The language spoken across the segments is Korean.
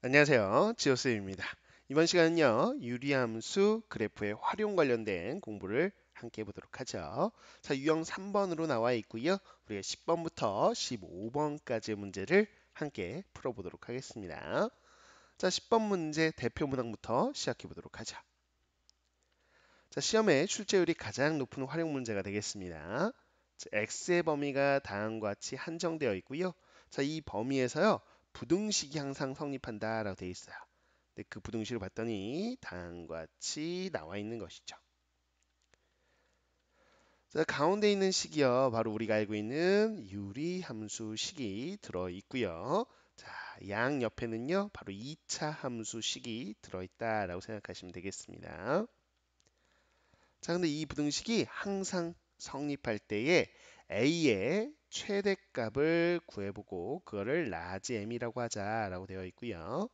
안녕하세요. 지오스입니다. 이번 시간은요, 유리함수 그래프의 활용 관련된 공부를 함께 해보도록 하죠. 자, 유형 3번으로 나와 있고요. 우리가 10번부터 15번까지의 문제를 함께 풀어보도록 하겠습니다. 자, 10번 문제 대표 문항부터 시작해 보도록 하죠. 자, 시험에 출제율이 가장 높은 활용 문제가 되겠습니다. 자, x의 범위가 다음과 같이 한정되어 있고요. 자, 이 범위에서요, 부등식이 항상 성립한다 라고 되어 있어요. 근데 그 부등식을 봤더니 다음과 같이 나와 있는 것이죠. 자, 가운데 있는 식이요, 바로 우리가 알고 있는 유리함수식이 들어 있고요. 자, 양 옆에는요, 바로 2차 함수식이 들어 있다라고 생각하시면 되겠습니다. 자, 근데 이 부등식이 항상 성립할 때에 a의 최대값을 구해보고 그거를 라지 m이라고 하자라고 되어 있고요.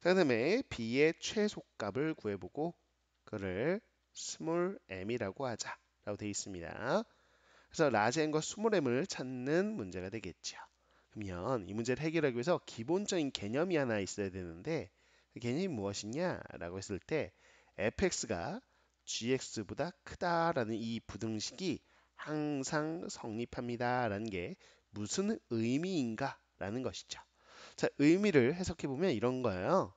자, 그다음에 b의 최소값을 구해보고 그거를 스몰 m이라고 하자라고 되어 있습니다. 그래서 라지 m과 스몰 m을 찾는 문제가 되겠죠. 그러면 이 문제를 해결하기 위해서 기본적인 개념이 하나 있어야 되는데 그 개념이 무엇이냐라고 했을 때 fx가 gx보다 크다라는 이 부등식이 항상 성립합니다라는 게 무슨 의미인가라는 것이죠. 자, 의미를 해석해 보면 이런 거예요.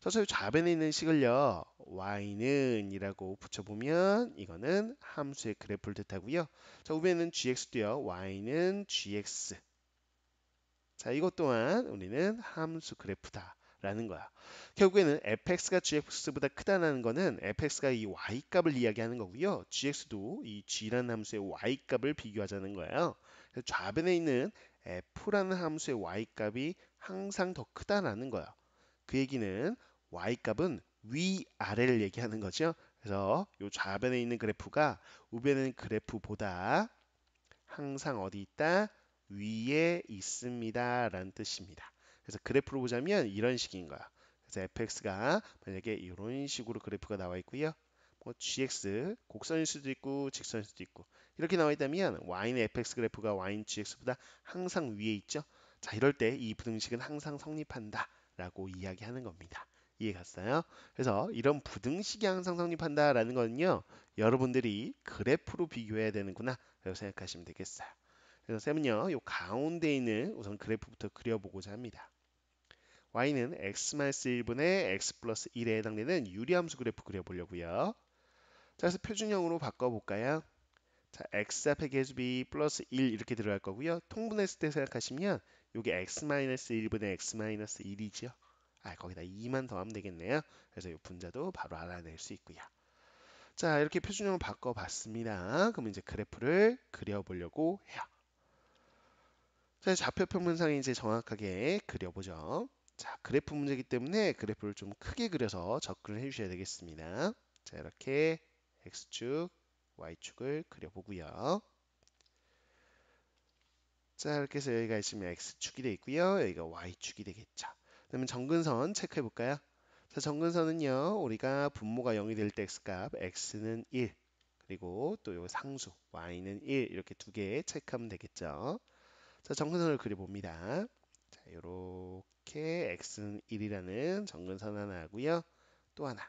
저희 좌변에 있는 식을요, y는 이라고 붙여보면 이거는 함수의 그래프를 뜻하고요. 자, 우변에는 gx도요, y는 gx. 자, 이것 또한 우리는 함수 그래프다라는 거야. 결국에는 fx가 gx보다 크다는 거는 fx가 이 y 값을 이야기하는 거고요. gx도 이 g라는 함수의 y 값을 비교하자는 거예요. 그래서 좌변에 있는 f라는 함수의 y 값이 항상 더 크다라는 거예요. 그 얘기는 y 값은 위아래를 얘기하는 거죠. 그래서 이 좌변에 있는 그래프가 우변에 있는 그래프보다 항상 어디 있다? 위에 있습니다. 라는 뜻입니다. 그래서 그래프로 보자면 이런 식인 거야. 그래서 fx가 만약에 이런 식으로 그래프가 나와 있고요. 뭐 gx 곡선일 수도 있고 직선일 수도 있고 이렇게 나와 있다면 y는 fx 그래프가 y는 gx보다 항상 위에 있죠. 자, 이럴 때 이 부등식은 항상 성립한다 라고 이야기하는 겁니다. 이해 갔어요? 그래서 이런 부등식이 항상 성립한다라는 거는요, 여러분들이 그래프로 비교해야 되는구나 라고 생각하시면 되겠어요. 그래서 쌤은요, 요 가운데 있는 우선 그래프부터 그려보고자 합니다. y는 x-1분의 x 플러스 1에 해당되는 유리함수 그래프 그려보려고요. 자, 그래서 표준형으로 바꿔볼까요? 자, x 앞에 계수비 플러스 1 이렇게 들어갈 거고요. 통분했을 때 생각하시면 요게 x-1분의 x-1이죠. 아, 거기다 2만 더하면 되겠네요. 그래서 요 분자도 바로 알아낼 수 있고요. 자, 이렇게 표준형을 바꿔봤습니다. 그럼 이제 그래프를 그려보려고 해요. 자, 좌표 평면상에 이제 정확하게 그려보죠. 자, 그래프 문제이기 때문에 그래프를 좀 크게 그려서 접근을 해주셔야 되겠습니다. 자, 이렇게 x축, y축을 그려보고요. 자, 이렇게 해서 여기가 있으면 x축이 되어 있고요. 여기가 y축이 되겠죠. 그러면 정근선 체크해 볼까요? 자, 정근선은요, 우리가 분모가 0이 될 때 x값, x는 1, 그리고 또 요 상수, y는 1 이렇게 두 개 체크하면 되겠죠. 자, 정근선을 그려봅니다. 자, 요렇게 x는 1이라는 정근선 하나 하고요. 또 하나.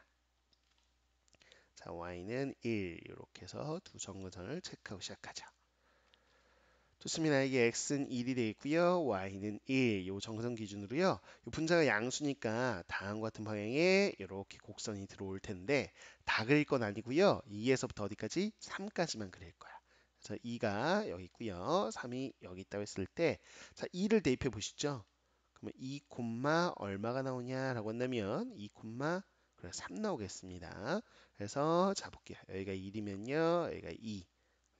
자, y는 1 이렇게 해서 두 정근선을 체크하고 시작하죠. 좋습니다. 이게 x는 1이 되어 있고요. y는 1. 요 정선 기준으로요. 요 분자가 양수니까 다음과 같은 방향에 이렇게 곡선이 들어올 텐데 다 그릴 건 아니고요. 2에서부터 어디까지? 3까지만 그릴 거야. 그래서 2가 여기 있고요. 3이 여기 있다고 했을 때 자, 2를 대입해 보시죠. 그러면 2 콤마 얼마가 나오냐라고 한다면 2 콤마 그래 3 나오겠습니다. 그래서 자 볼게요. 여기가 1이면요. 여기가 2,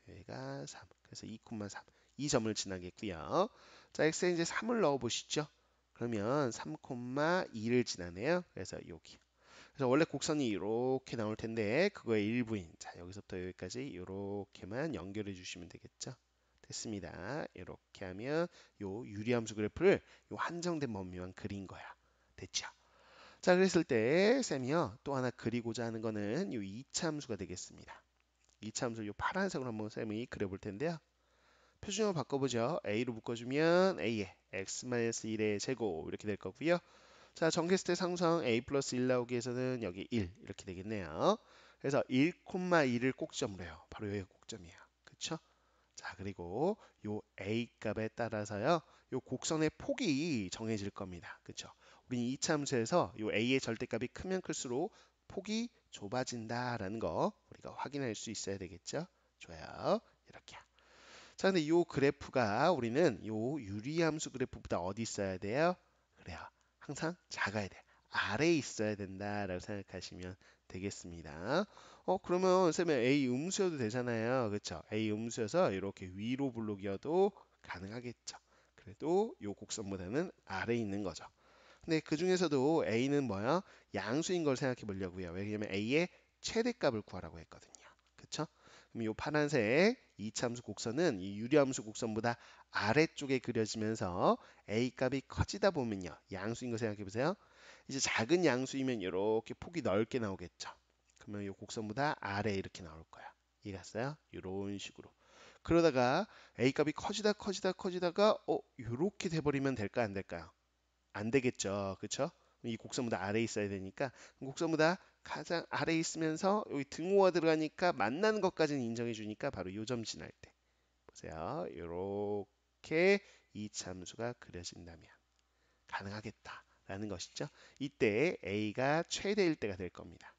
여기가 3. 그래서 2 콤마 3. 이 점을 지나겠고요. 자, x에 이제 3을 넣어 보시죠. 그러면 3,2를 지나네요. 그래서 여기. 그래서 원래 곡선이 이렇게 나올 텐데 그거의 일부인. 자, 여기서부터 여기까지 이렇게만 연결해 주시면 되겠죠. 됐습니다. 이렇게 하면 요 유리함수 그래프를 요 한정된 범위만 그린 거야. 됐죠? 자, 그랬을 때 쌤이요. 또 하나 그리고자 하는 거는 요 2차 함수가 되겠습니다. 2차 함수를 요 파란색으로 한번 쌤이 그려볼 텐데요. 표준형을 바꿔보죠. a로 묶어주면 a의 x-1의 제곱 이렇게 될 거고요. 자, 전개했을 때 상수항 a 플러스 1 나오기 위해서는 여기 1 이렇게 되겠네요. 그래서 1,1을 꼭점으로 해요. 바로 여기가 꼭점이에요. 그쵸? 자, 그리고 요 a 값에 따라서요. 요 곡선의 폭이 정해질 겁니다. 그쵸? 우리 이차 함수에서 요 a의 절대값이 크면 클수록 폭이 좁아진다라는 거 우리가 확인할 수 있어야 되겠죠? 좋아요. 이렇게. 자, 근데 요 그래프가 우리는 요 유리함수 그래프보다 어디 있어야 돼요? 그래요. 항상 작아야 돼. 아래에 있어야 된다라고 생각하시면 되겠습니다. 그러면 쌤은 A 음수여도 되잖아요. 그렇죠? A 음수여서 이렇게 위로 블록이어도 가능하겠죠. 그래도 요 곡선보다는 아래에 있는 거죠. 근데 그 중에서도 A는 뭐야? 양수인 걸 생각해 보려고요. 왜냐면 A의 최대값을 구하라고 했거든요. 그쵸? 그럼 이 파란색 이차함수 곡선은 이 유리함수 곡선보다 아래쪽에 그려지면서 A 값이 커지다 보면요. 양수인 거 생각해 보세요. 이제 작은 양수이면 이렇게 폭이 넓게 나오겠죠. 그러면 이 곡선보다 아래 이렇게 나올 거야. 이해갔어요? 이런 식으로. 그러다가 A 값이 커지다가 이렇게 돼버리면 될까 안 될까요? 안 되겠죠. 그쵸? 이 곡선보다 아래에 있어야 되니까 곡선보다 가장 아래에 있으면서 여기 등호가 들어가니까 만나는 것까지는 인정해 주니까 바로 요 점 지날 때 보세요. 이렇게 이 참수가 그려진다면 가능하겠다라는 것이죠. 이때 A가 최대일 때가 될 겁니다.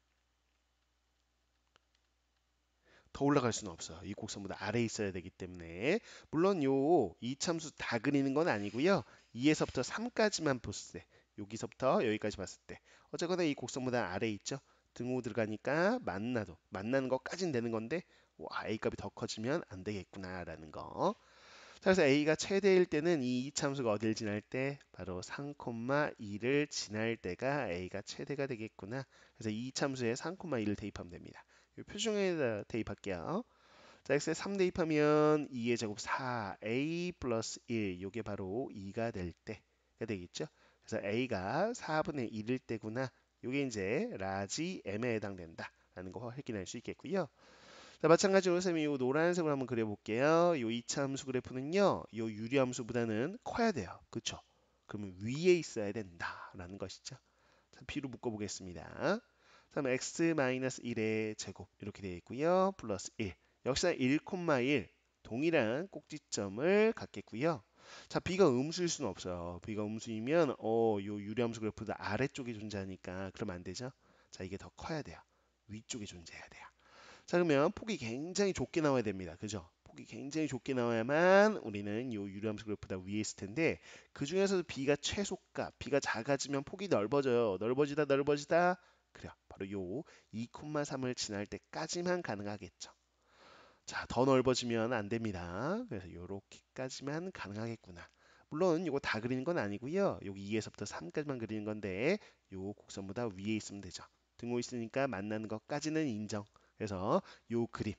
더 올라갈 수는 없어요. 이 곡선보다 아래에 있어야 되기 때문에 물론 요 이참수 다 그리는 건 아니고요. 2에서부터 3까지만 봤을 때 여기서부터 여기까지 봤을 때 어쨌거나 이 곡선보다 아래에 있죠. 등호 들어가니까 만나는 것까지는 되는 건데 와, A 값이 더 커지면 안 되겠구나라는 거. 자, 그래서 A가 최대일 때는 이 이참수가 어딜 지날 때 바로 3,2를 지날 때가 A가 최대가 되겠구나. 그래서 이 이참수에 3,2를 대입하면 됩니다. 이 표준에다 대입할게요. 자, x에 3 대입하면 2의 제곱 4a 플러스 1 이게 바로 2가 될 때가 되겠죠. 그래서 a가 4분의 1일 때구나. 이게 이제 라지 m에 해당된다라는 거 확인할 수 있겠고요. 자, 마찬가지로 선생님이 이 노란색으로 한번 그려볼게요. 이 2차 함수 그래프는요. 이 유리함수보다는 커야 돼요. 그렇죠? 그러면 위에 있어야 된다라는 것이죠. 자, b로 묶어보겠습니다. 다음에 x-1의 제곱 이렇게 되어 있고요. 플러스 1. 역시나 1,1 동일한 꼭지점을 갖겠고요. 자, b가 음수일 수는 없어요. b가 음수이면 요 유리함수 그래프도 아래쪽에 존재하니까 그러면 안 되죠. 자, 이게 더 커야 돼요. 위쪽에 존재해야 돼요. 자, 그러면 폭이 굉장히 좁게 나와야 됩니다. 그죠? 폭이 굉장히 좁게 나와야만 우리는 이 유리함수 그래프보다 위에 있을 텐데 그 중에서도 b가 최소값, b가 작아지면 폭이 넓어져요. 넓어지다. 그래요. 바로 요 2,3을 지날 때까지만 가능하겠죠. 자, 더 넓어지면 안 됩니다. 그래서 요렇게까지만 가능하겠구나. 물론 이거 다 그리는 건 아니고요. 여기 2에서부터 3까지만 그리는 건데 요 곡선보다 위에 있으면 되죠. 등호 있으니까 만나는 것까지는 인정. 그래서 요 그림,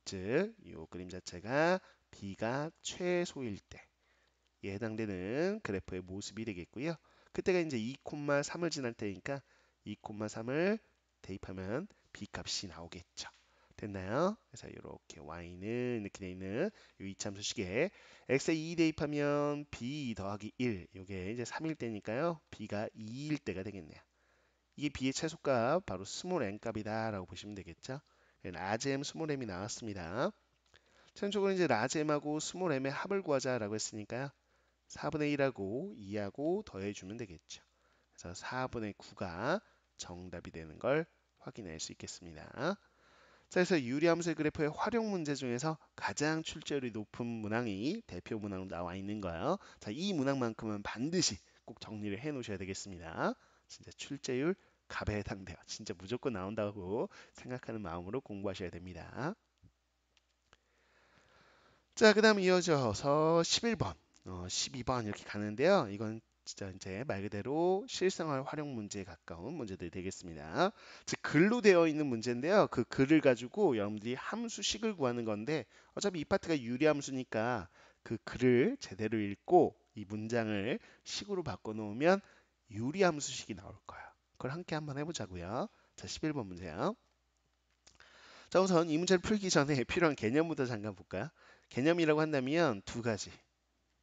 즉 요 그림 자체가 b가 최소일 때에 해당되는 그래프의 모습이 되겠고요. 그때가 이제 2,3을 지날 때니까 2,3을 대입하면 b 값이 나오겠죠. 됐나요? 그래서 이렇게 y는 이렇게 되어 있는 이 이참수식에 x에 2 대입하면 b 더하기 1 이게 이제 3일 때니까요. b가 2일 때가 되겠네요. 이게 b의 최소값 바로 스몰 n 값이다라고 보시면 되겠죠. 라지 m 스몰 m이 나왔습니다. 최종적으로 이제 라지 m하고 스몰 m의 합을 구하자라고 했으니까요. 4분의 1하고 2하고 더해주면 되겠죠. 그래서 4분의 9가 정답이 되는 걸 확인할 수 있겠습니다. 자, 그래서 유리함수의 그래프의 활용 문제 중에서 가장 출제율이 높은 문항이 대표 문항으로 나와 있는 거예요. 자, 이 문항만큼은 반드시 꼭 정리를 해 놓으셔야 되겠습니다. 진짜 출제율 갑에 해당돼요. 진짜 무조건 나온다고 생각하는 마음으로 공부하셔야 됩니다. 자, 그 다음 이어져서 11번, 12번 이렇게 가는데요. 이건 진짜 이제 말 그대로 실생활 활용 문제에 가까운 문제들이 되겠습니다. 즉 글로 되어 있는 문제인데요. 그 글을 가지고 여러분들이 함수식을 구하는 건데 어차피 이 파트가 유리함수니까 그 글을 제대로 읽고 이 문장을 식으로 바꿔 놓으면 유리함수식이 나올 거예요. 그걸 함께 한번 해보자고요. 자, 11번 문제요. 자, 우선 이 문제를 풀기 전에 필요한 개념부터 잠깐 볼까요? 개념이라고 한다면 두 가지.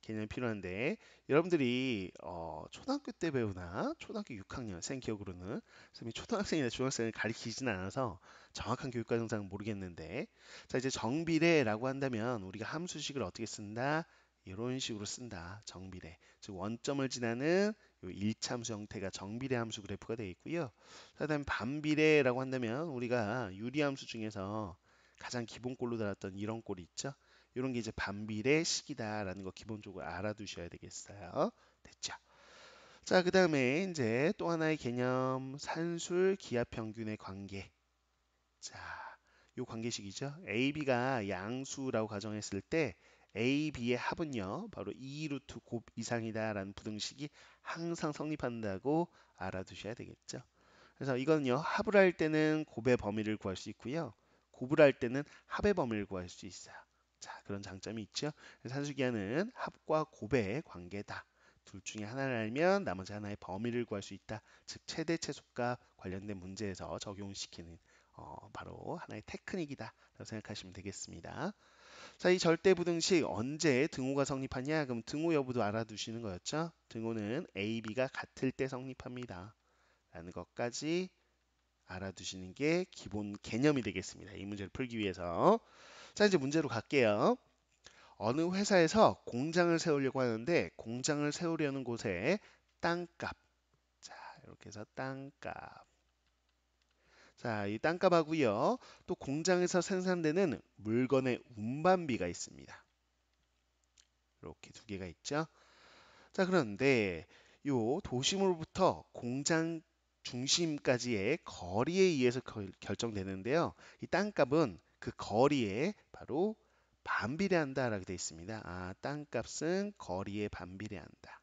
개념이 필요한데 여러분들이 초등학교 때 배우나 초등학교 6학년 생 기억으로는 선생님이 초등학생이나 중학생을 가리키진 않아서 정확한 교육과정상 모르겠는데 자 이제 정비례라고 한다면 우리가 함수식을 어떻게 쓴다? 이런 식으로 쓴다. 정비례. 즉 원점을 지나는 요 일차함수 형태가 정비례 함수 그래프가 되어 있고요. 그다음 반비례라고 한다면 우리가 유리함수 중에서 가장 기본꼴로 달았던 이런 꼴이 있죠. 이런 게 이제 반비례 식이다라는 거 기본적으로 알아두셔야 되겠어요. 됐죠? 자, 그 다음에 이제 또 하나의 개념, 산술 기하 평균의 관계. 자, 요 관계식이죠. A, B가 양수라고 가정했을 때 A, B의 합은요, 바로 2 루트 곱 이상이다라는 부등식이 항상 성립한다고 알아두셔야 되겠죠. 그래서 이건요, 합을 할 때는 곱의 범위를 구할 수 있고요. 곱을 할 때는 합의 범위를 구할 수 있어요. 자, 그런 장점이 있죠. 산수기하는 합과 곱의 관계다. 둘 중에 하나를 알면 나머지 하나의 범위를 구할 수 있다. 즉 최대 최소값 관련된 문제에서 적용시키는 바로 하나의 테크닉이다. 라고 생각하시면 되겠습니다. 자, 이 절대부등식 언제 등호가 성립하냐? 그럼 등호 여부도 알아두시는 거였죠. 등호는 A, B가 같을 때 성립합니다. 라는 것까지 알아두시는 게 기본 개념이 되겠습니다. 이 문제를 풀기 위해서. 자, 이제 문제로 갈게요. 어느 회사에서 공장을 세우려고 하는데 공장을 세우려는 곳에 땅값. 자, 이렇게 해서 땅값. 자, 이 땅값하고요. 또 공장에서 생산되는 물건의 운반비가 있습니다. 이렇게 두 개가 있죠. 자, 그런데 요 도심으로부터 공장 중심까지의 거리에 의해서 결정되는데요. 이 땅값은 그 거리에 바로 반비례한다라고 되어 있습니다. 아, 땅값은 거리에 반비례한다.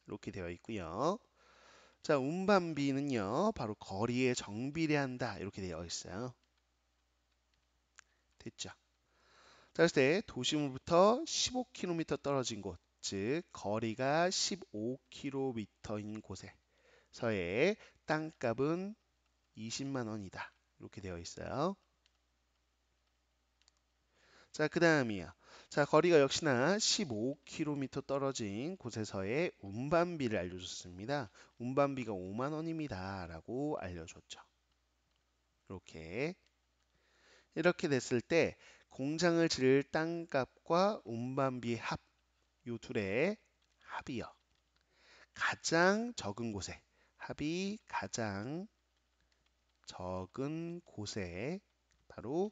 이렇게 되어 있고요. 자, 운반비는요, 바로 거리에 정비례한다. 이렇게 되어 있어요. 됐죠? 자, 그랬을 때 도심으로부터 15km 떨어진 곳, 즉 거리가 15km인 곳에서의 땅값은 20만 원이다. 이렇게 되어 있어요. 자, 그 다음이요. 자, 거리가 역시나 15km 떨어진 곳에서의 운반비를 알려줬습니다. 운반비가 5만 원입니다. 라고 알려줬죠. 이렇게 됐을 때 공장을 지을 땅값과 운반비 합, 요 둘의 합이요. 가장 적은 곳에 합이 가장 적은 곳에 바로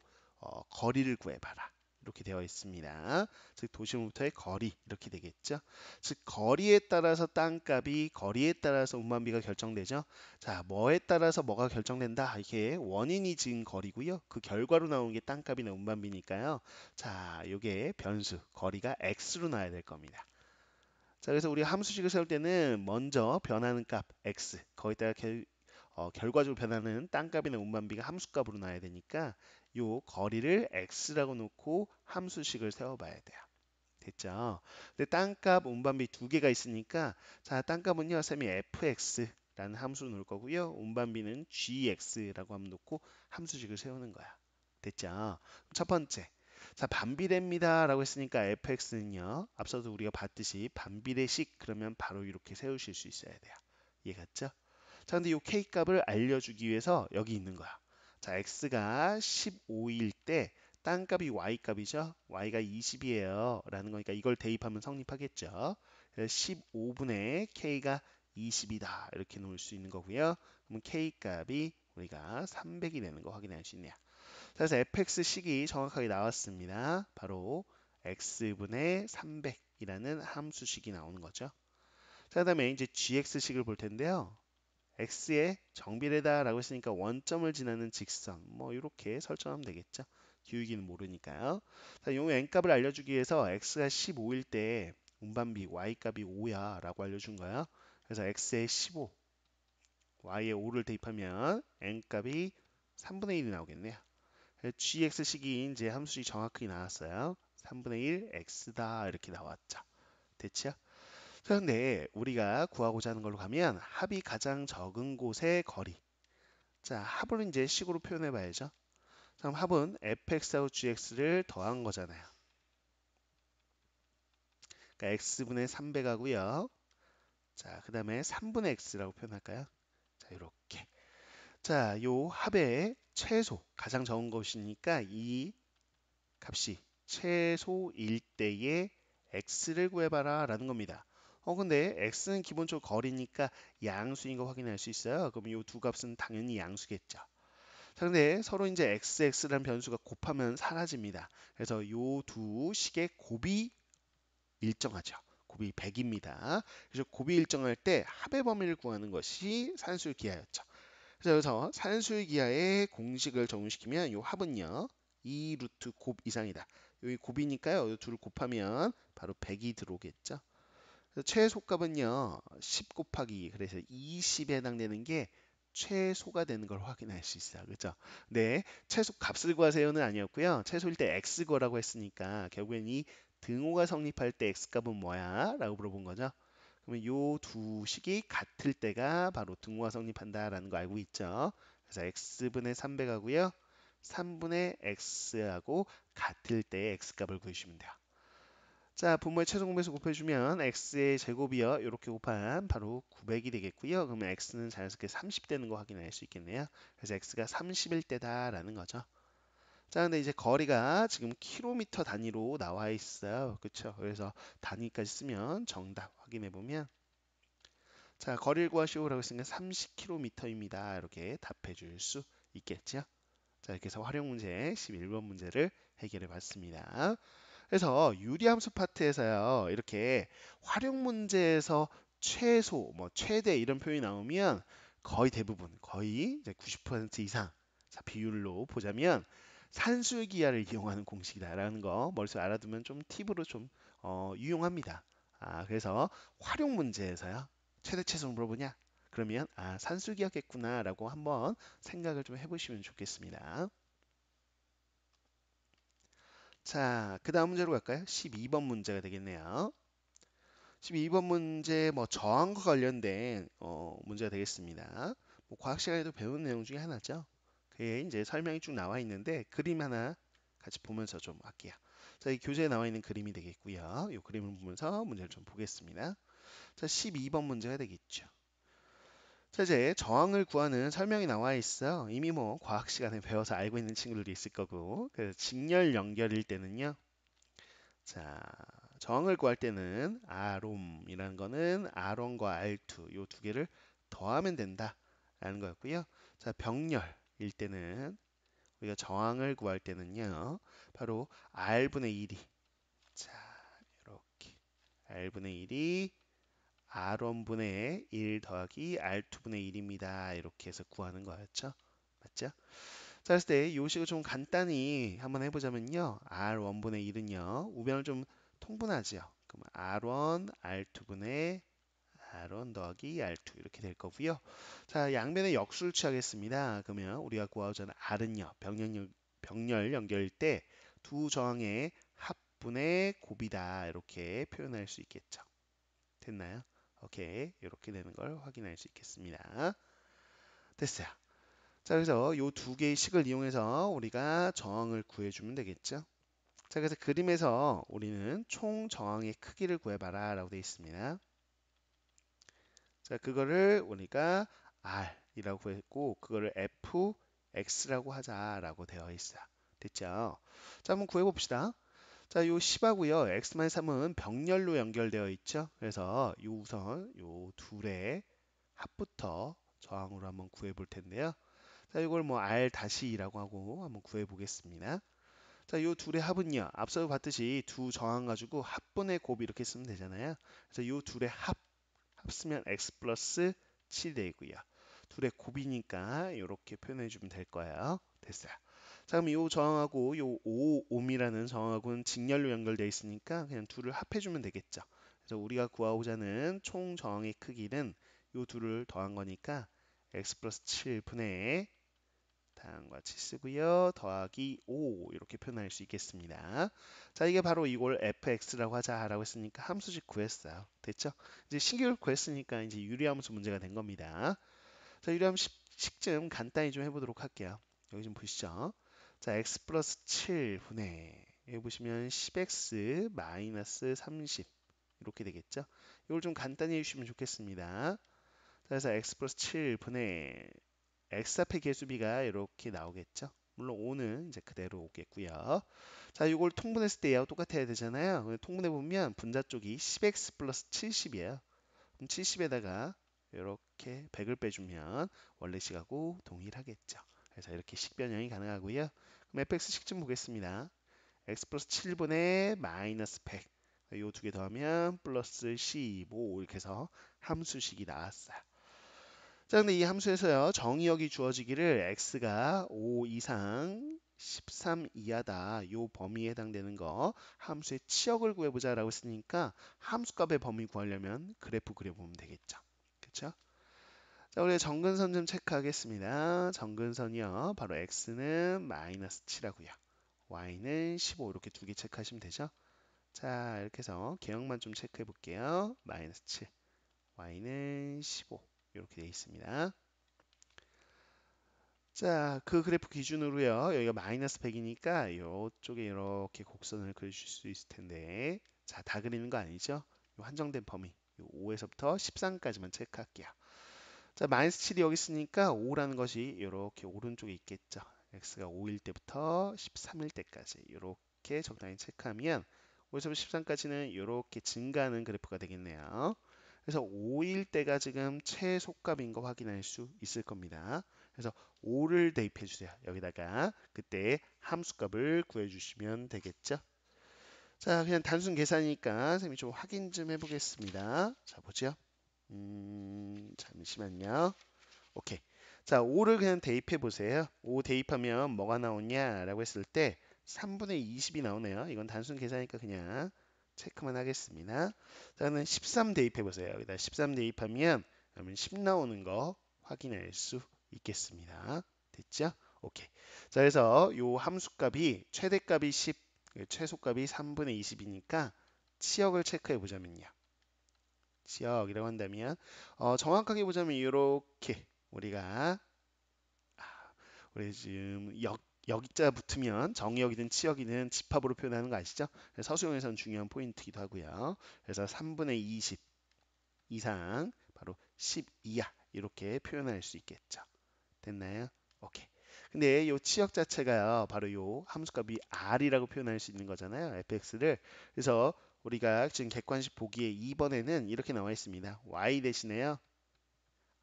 거리를 구해봐라. 이렇게 되어 있습니다. 즉 도심부터의 거리 이렇게 되겠죠. 즉 거리에 따라서 땅값이 거리에 따라서 운반비가 결정되죠. 자, 뭐에 따라서 뭐가 결정된다. 이게 원인이 지은 거리고요. 그 결과로 나온 게 땅값이나 운반비니까요. 자, 요게 변수 거리가 x로 나와야 될 겁니다. 자, 그래서 우리 함수식을 세울 때는 먼저 변하는 값 x 거기다가 결과적으로 변하는 땅값이나 운반비가 함수값으로 나와야 되니까 요 거리를 x라고 놓고 함수식을 세워봐야 돼요. 됐죠? 근데 땅값, 운반비 두 개가 있으니까 자, 땅값은요, 쌤이 fx라는 함수를 놓을 거고요. 운반비는 gx라고 한번 놓고 함수식을 세우는 거야. 됐죠? 첫 번째. 자, 반비례입니다. 라고 했으니까 fx는요, 앞서도 우리가 봤듯이 반비례식 그러면 바로 이렇게 세우실 수 있어야 돼요. 이해갔죠? 자, 근데 이 K값을 알려주기 위해서 여기 있는 거야. 자, X가 15일 때 땅값이 Y값이죠. Y가 20이에요. 라는 거니까 이걸 대입하면 성립하겠죠. 15분의 K가 20이다. 이렇게 놓을 수 있는 거고요. 그럼 K값이 우리가 300이 되는 거 확인할 수 있네요. 그래서 fx식이 정확하게 나왔습니다. 바로 x분의 300이라는 함수식이 나오는 거죠. 자, 그다음에 이제 gx식을 볼 텐데요. x의 정비례다라고 했으니까 원점을 지나는 직선 뭐 이렇게 설정하면 되겠죠. 기울기는 모르니까요. 자, 요 n값을 알려주기 위해서 x가 15일 때 운반비 y값이 5야 라고 알려준 거야. 그래서 x의 15, y의 5를 대입하면 n값이 3분의 1이 나오겠네요. gx식이 이제 함수식이 정확하게 나왔어요. 3분의 1 x다 이렇게 나왔죠. 됐죠? 그런데 우리가 구하고자 하는 걸로 가면 합이 가장 적은 곳의 거리. 자, 합을 이제 식으로 표현해 봐야죠. 그럼 합은 fx하고 gx를 더한 거잖아요. 그러니까 x분의 300 하고요. 자, 그 다음에 3분의 x라고 표현할까요? 자, 이렇게. 자, 요 합의 최소, 가장 적은 것이니까 이 값이 최소일 때의 x를 구해봐라 라는 겁니다. 근데 x는 기본적으로 거리니까 양수인 거 확인할 수 있어요. 그럼 이 두 값은 당연히 양수겠죠. 자, 근데 서로 이제 x라는 변수가 곱하면 사라집니다. 그래서 이 두 식의 곱이 일정하죠. 곱이 100입니다. 그래서 곱이 일정할 때 합의 범위를 구하는 것이 산술기하였죠. 그래서 여기서 산술기하의 공식을 적용시키면 이 합은요. 2 루트 곱 이상이다. 여기 곱이니까요. 이 둘을 곱하면 바로 100이 들어오겠죠. 그래서 최소값은요. 10 곱하기 그래서 20에 해당되는 게 최소가 되는 걸 확인할 수 있어요. 그렇죠? 네, 최소 값을 구하세요는 아니었고요. 최소일 때 x 거라고 했으니까 결국엔 이 등호가 성립할 때 x 값은 뭐야? 라고 물어본 거죠. 그러면 요 두 식이 같을 때가 바로 등호가 성립한다라는 거 알고 있죠. 그래서 x분의 300하고요. 3분의 x하고 같을 때의 x값을 구해주시면 돼요. 자, 분모의 최소 공배수 곱해주면 x의 제곱이요. 이렇게 곱하면 바로 900이 되겠고요. 그러면 x는 자연스럽게 30 되는 거 확인할 수 있겠네요. 그래서 x가 30일 때다라는 거죠. 자, 근데 이제 거리가 지금 킬로미터 단위로 나와 있어요. 그렇죠? 그래서 단위까지 쓰면 정답 확인해 보면 자, 거리를 구하시오라고 했으니까 30km입니다. 이렇게 답해 줄 수 있겠죠? 자, 이렇게 해서 활용 문제 11번 문제를 해결해 봤습니다. 그래서 유리함수 파트에서요. 이렇게 활용 문제에서 최소, 뭐 최대 이런 표현이 나오면 거의 대부분, 거의 이제 90% 이상 자, 비율로 보자면 산술기하를 이용하는 공식이다라는 거 머릿속에 알아두면 좀 팁으로 좀 유용합니다. 그래서 활용 문제에서요. 최대 최소를 물어보냐? 그러면 산술기하겠구나라고 한번 생각을 좀 해보시면 좋겠습니다. 자, 그 다음 문제로 갈까요? 12번 문제가 되겠네요. 12번 문제 뭐 저항과 관련된 문제가 되겠습니다. 뭐 과학 시간에도 배운 내용 중에 하나죠. 그게 이제 설명이 쭉 나와 있는데 그림 하나 같이 보면서 좀 할게요. 자, 이 교재에 나와 있는 그림이 되겠고요. 이 그림을 보면서 문제를 좀 보겠습니다. 자, 12번 문제가 되겠죠. 자, 이제 저항을 구하는 설명이 나와 있어요. 이미 뭐 과학 시간에 배워서 알고 있는 친구들도 있을 거고. 그래서 직렬 연결일 때는요. 자, 저항을 구할 때는 R옴이라는 거는 R1과 R2 요 두 개를 더하면 된다라는 거였고요. 자, 병렬일 때는 우리가 저항을 구할 때는요. 바로 R분의 1이 자, 이렇게 R분의 1이 R1분의 1 더하기 R2분의 1입니다. 이렇게 해서 구하는 거였죠. 맞죠? 자, 그랬을 때 이 식을 좀 간단히 한번 해보자면요. R1분의 1은요. 우변을 좀 통분하죠. 그럼 R1, R2분의 R1 더하기 R2 이렇게 될 거고요. 자, 양변의 역수를 취하겠습니다. 그러면 우리가 구하고자 하는 R은요. 병렬 연결일 때 두 저항의 합분의 곱이다. 이렇게 표현할 수 있겠죠. 됐나요? 오케이. 이렇게 되는 걸 확인할 수 있겠습니다. 됐어요. 자, 그래서 이 두 개의 식을 이용해서 우리가 저항을 구해주면 되겠죠. 자, 그래서 그림에서 우리는 총 저항의 크기를 구해봐라 라고 되어 있습니다. 자, 그거를 우리가 R이라고 구했고 그거를 Fx라고 하자라고 되어 있어요. 됐죠? 자, 한번 구해봅시다. 자, 요 10하고요. X-3은 병렬로 연결되어 있죠. 그래서 요 우선 요 둘의 합부터 저항으로 한번 구해볼 텐데요. 자, 이걸 뭐 R 다시라고 하고 한번 구해 보겠습니다. 자, 이 둘의 합은요. 앞서 봤듯이 두 저항 가지고 합분의 곱 이렇게 쓰면 되잖아요. 그래서 이 둘의 합쓰면 x 플러스 7이 되고요. 둘의 곱이니까 이렇게 표현해 주면 될 거예요. 됐어요. 자, 그럼 이 저항하고 이 5옴이라는 저항하고는 직렬로 연결되어 있으니까 그냥 둘을 합해 주면 되겠죠. 그래서 우리가 구하고자 하는 총 저항의 크기는 이 둘을 더한 거니까 x 플러스 7분의 다음과 같이 쓰고요. 더하기 5 이렇게 표현할 수 있겠습니다. 자, 이게 바로 이걸 fx라고 하자라고 했으니까 함수식 구했어요. 됐죠? 이제 식을 구했으니까 이제 유리함수 문제가 된 겁니다. 자, 유리함수 식좀 간단히 좀 해보도록 할게요. 여기 좀 보시죠. 자, x 플러스 7분의 여기 보시면 10x 마이너스 30 이렇게 되겠죠. 이걸 좀 간단히 해주시면 좋겠습니다. 그래서 x 플러스 7분의 x 앞의 개수비가 이렇게 나오겠죠. 물론 5는 이제 그대로 오겠고요. 자, 이걸 통분했을 때 얘하고 똑같아야 되잖아요. 통분해 보면 분자 쪽이 10x 플러스 70이에요. 그럼 70에다가 이렇게 100을 빼주면 원래 식하고 동일하겠죠. 그래서 이렇게 식 변형이 가능하고요. 그럼 fx 식 좀 보겠습니다. x 플러스 7분의 마이너스 100. 이 두 개 더하면 플러스 15 이렇게 해서 함수식이 나왔어요. 자, 근데 이 함수에서요, 정의역이 주어지기를 x가 5 이상 13 이하다. 요 범위에 해당되는 거 함수의 치역을 구해보자라고 했으니까 함수값의 범위 구하려면 그래프 그려보면 되겠죠. 그쵸? 자, 우리 정근선 좀 체크하겠습니다. 정근선이요, 바로 x는 마이너스 7하고요. y는 15 이렇게 두 개 체크하시면 되죠. 자, 이렇게 해서 개형만 좀 체크해 볼게요. 마이너스 7, y는 15 이렇게 되어 있습니다. 자, 그 그래프 기준으로요. 여기가 마이너스 100이니까 이쪽에 이렇게 곡선을 그려주실 수 있을 텐데, 자, 다 그리는 거 아니죠? 요 한정된 범위, 요 5에서부터 13까지만 체크할게요. 자, 마이너스 7이 여기 있으니까 5라는 것이 이렇게 오른쪽에 있겠죠. x가 5일 때부터 13일 때까지 이렇게 적당히 체크하면 5에서부터 13까지는 이렇게 증가하는 그래프가 되겠네요. 그래서 5일 때가 지금 최소값인 거 확인할 수 있을 겁니다. 그래서 5를 대입해 주세요. 여기다가 그때 함수값을 구해 주시면 되겠죠. 자, 그냥 단순 계산이니까 선생님이 좀 확인 좀 해보겠습니다. 자, 보죠. 잠시만요. 오케이. 자, 5를 그냥 대입해 보세요. 5 대입하면 뭐가 나오냐라고 했을 때 3분의 20이 나오네요. 이건 단순 계산이니까 그냥 체크만 하겠습니다. 자는 13 대입해 보세요. 여기다 13 대입하면 그러면 10 나오는 거 확인할 수 있겠습니다. 됐죠? 오케이. 자, 그래서 요 함수값이 최대값이 10, 최소값이 3분의 20이니까 치역을 체크해 보자면요. 치역이라고 한다면 정확하게 보자면 이렇게 우리가 우리 지금 역자 붙으면 정역이든 치역이든 집합으로 표현하는 거 아시죠? 서술형에서는 중요한 포인트이기도 하고요. 그래서 3분의 20 이상 바로 10 이하 이렇게 표현할 수 있겠죠. 됐나요? 오케이. 근데 이 치역 자체가요, 바로 요 함수값이 r이라고 표현할 수 있는 거잖아요. fx를. 그래서 우리가 지금 객관식 보기에 2번에는 이렇게 나와 있습니다. y 대신에요,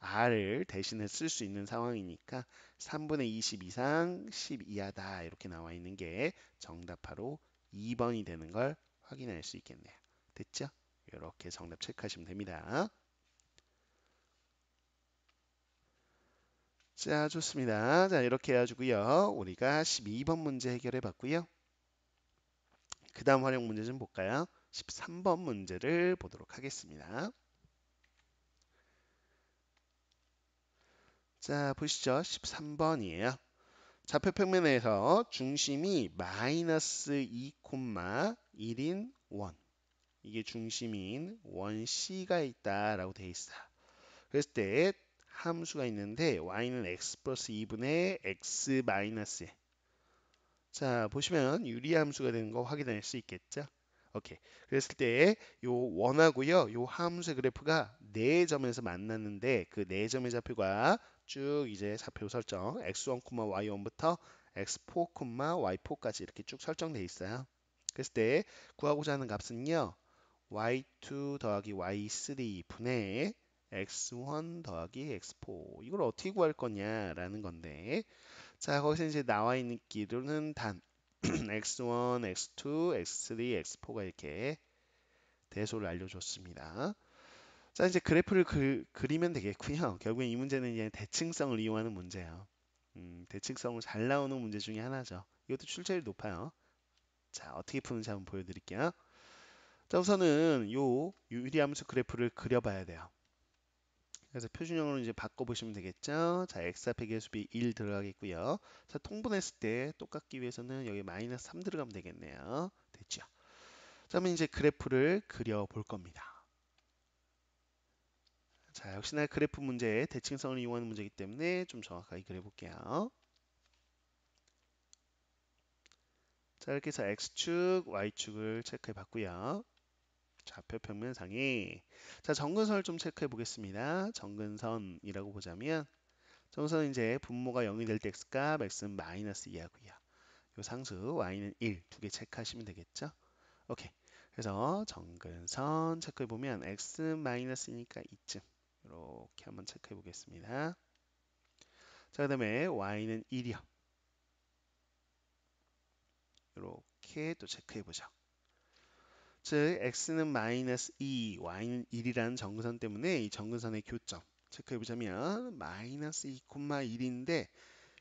r을 대신에 쓸 수 있는 상황이니까 3분의 20 이상 10 이하다 이렇게 나와 있는 게 정답하로 2번이 되는 걸 확인할 수 있겠네요. 됐죠? 이렇게 정답 체크하시면 됩니다. 자, 좋습니다. 자, 이렇게 해가지고요. 우리가 12번 문제 해결해 봤고요. 그 다음 활용 문제 좀 볼까요? 13번 문제를 보도록 하겠습니다. 자, 보시죠. 13번이에요. 좌표 평면에서 중심이 마이너스 2,1인 원. 이게 중심인 원 C가 있다라고 되어 있어요. 그랬을 때 함수가 있는데 y는 x 플러스 2분의 x 마이너스. 자, 보시면 유리함수가 되는 거 확인할 수 있겠죠? 오케이. 그랬을 때 요 원하고요. 요 함수의 그래프가 네 점에서 만났는데 그 네 점의 좌표가 쭉 이제 좌표 설정 x1, y1부터 x4, y4까지 이렇게 쭉 설정돼 있어요. 그랬을 때 구하고자 하는 값은요. y2 더하기 y3 분의 x1 더하기 x4. 이걸 어떻게 구할 거냐라는 건데, 자, 거기서 이제 나와 있는 기로는 단 x1, x2, x3, x4가 이렇게 대소를 알려줬습니다. 자, 이제 그래프를 그리면 되겠고요. 결국엔 이 문제는 이제 대칭성을 이용하는 문제예요. 대칭성을 잘 나오는 문제 중에 하나죠. 이것도 출제율이 높아요. 자, 어떻게 푸는지 한번 보여드릴게요. 자, 우선은 요 유리함수 그래프를 그려봐야 돼요. 그래서 표준형으로 이제 바꿔보시면 되겠죠. 자, x 앞에 계수비 1 들어가겠고요. 자, 통분했을 때 똑같기 위해서는 여기 마이너스 3 들어가면 되겠네요. 됐죠. 자, 그러면 이제 그래프를 그려볼 겁니다. 자, 역시나 그래프 문제, 대칭성을 이용하는 문제이기 때문에 좀 정확하게 그려볼게요. 자, 이렇게 해서 x축, y축을 체크해 봤고요. 좌표 평면상에 자 정근선을 좀 체크해 보겠습니다. 정근선이라고 보자면 정근선은 이제 분모가 0이 될 때 x값 x는 마이너스 2하고요. 요 상수 y는 1 두 개 체크하시면 되겠죠. 오케이. 그래서 정근선 체크해 보면 x 마이너스니까 2쯤 이렇게 한번 체크해 보겠습니다. 자 그다음에 y는 1이요. 이렇게 또 체크해 보죠. 즉 x는 마이너스 2, y는 1이라는 정근선 때문에 이 정근선의 교점 체크해 보자면 마이너스 2, 1인데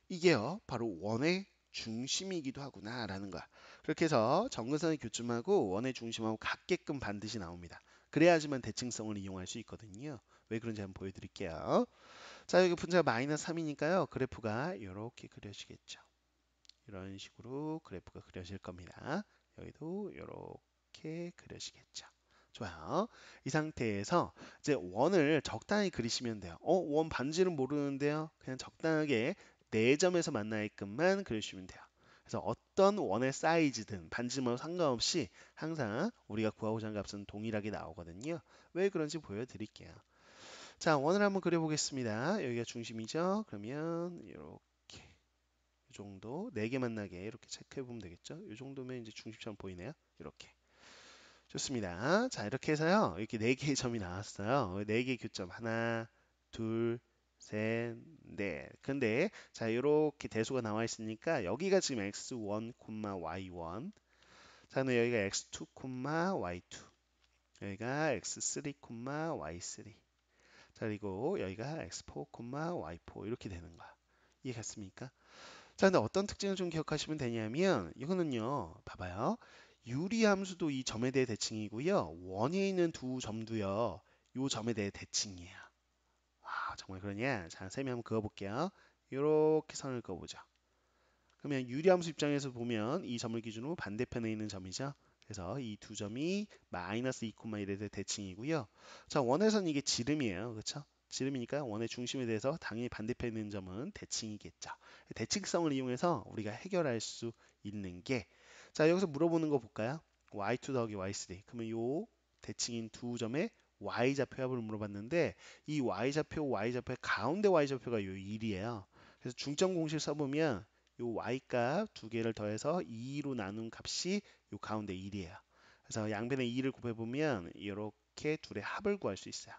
이게요 바로 원의 중심이기도 하구나 라는 거야. 그렇게 해서 정근선의 교점하고 원의 중심하고 같게끔 반드시 나옵니다. 그래야지만 대칭성을 이용할 수 있거든요. 왜 그런지 한번 보여드릴게요. 자 여기 분자가 마이너스 3이니까요 그래프가 이렇게 그려지겠죠. 이런 식으로 그래프가 그려질 겁니다. 여기도 이렇게 그려지겠죠. 좋아요. 이 상태에서 이제 원을 적당히 그리시면 돼요. 원 반지는 모르는데요. 그냥 적당하게 4점에서 만나게끔만 그려주시면 돼요. 그래서 어떤 원의 사이즈든 반지뭐 상관없이 항상 우리가 구하고자 하는 값은 동일하게 나오거든요. 왜 그런지 보여드릴게요. 자, 원을 한번 그려보겠습니다. 여기가 중심이죠. 그러면 이렇게 이 정도 4개 만나게 이렇게 체크해 보면 되겠죠. 이 정도면 이제 중심처럼 보이네요. 이렇게. 좋습니다. 자, 이렇게 해서요. 이렇게 4개의 점이 나왔어요. 4개의 교점. 하나, 둘, 셋, 넷. 근데 자, 이렇게 대수가 나와 있으니까 여기가 지금 x1, y1. 자, 근데 여기가 x2, y2. 여기가 x3, y3. 자, 그리고 여기가 x4, y4 이렇게 되는 거야. 이해갔습니까? 자, 근데 어떤 특징을 좀 기억하시면 되냐면 이거는요. 봐봐요. 유리함수도 이 점에 대해 대칭이고요. 원에 있는 두 점도요. 요 점에 대해 대칭이에요. 아, 정말 그러냐? 자, 쌤이 한번 그어볼게요. 이렇게 선을 그어보죠. 그러면 유리함수 입장에서 보면 이 점을 기준으로 반대편에 있는 점이죠. 그래서 이 두 점이 마이너스 2,1에 대해 대칭이고요. 자, 원에서는 이게 지름이에요. 그렇죠? 지름이니까 원의 중심에 대해서 당연히 반대편에 있는 점은 대칭이겠죠. 대칭성을 이용해서 우리가 해결할 수 있는 게 자, 여기서 물어보는 거 볼까요? y2 더하기 y3. 그러면 요 대칭인 두 점의 y좌표 합을 물어봤는데 이 y좌표의 가운데 y좌표가 요 1이에요. 그래서 중점 공式써보면 요 y값 두 개를 더해서 2로 나눈 값이 요 가운데 1이에요. 그래서 양변에 2를 곱해보면 이렇게 둘의 합을 구할 수 있어요.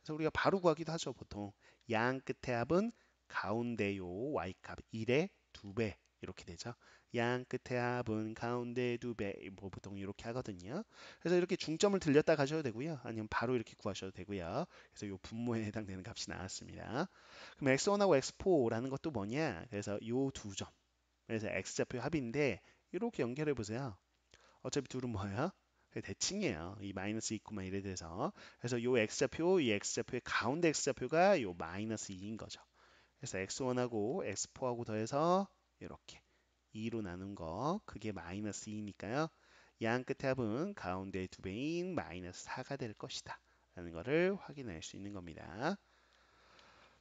그래서 우리가 바로 구하기도 하죠. 보통 양 끝의 합은 가운데 요 y값 1의 2배 이렇게 되죠. 양 끝의 합은 가운데 2배 뭐 보통 이렇게 하거든요. 그래서 이렇게 중점을 들렸다 가셔도 되고요. 아니면 바로 이렇게 구하셔도 되고요. 그래서 요 분모에 해당되는 값이 나왔습니다. 그럼 x1하고 x4라는 것도 뭐냐? 그래서 요 두 점. 그래서 x좌표 합인데 이렇게 연결해 보세요. 어차피 둘은 뭐예요? 대칭이에요. 이 마이너스 2,1에 대해서. 그래서 요 x좌표, 이 x좌표의 가운데 x좌표가 요 마이너스 2인 거죠. 그래서 x1하고 x4하고 더해서 이렇게 2로 나눈 거 그게 마이너스 2니까요. 양 끝의 합은 가운데 두 배인 마이너스 4가 될 것이다. 라는 거를 확인할 수 있는 겁니다.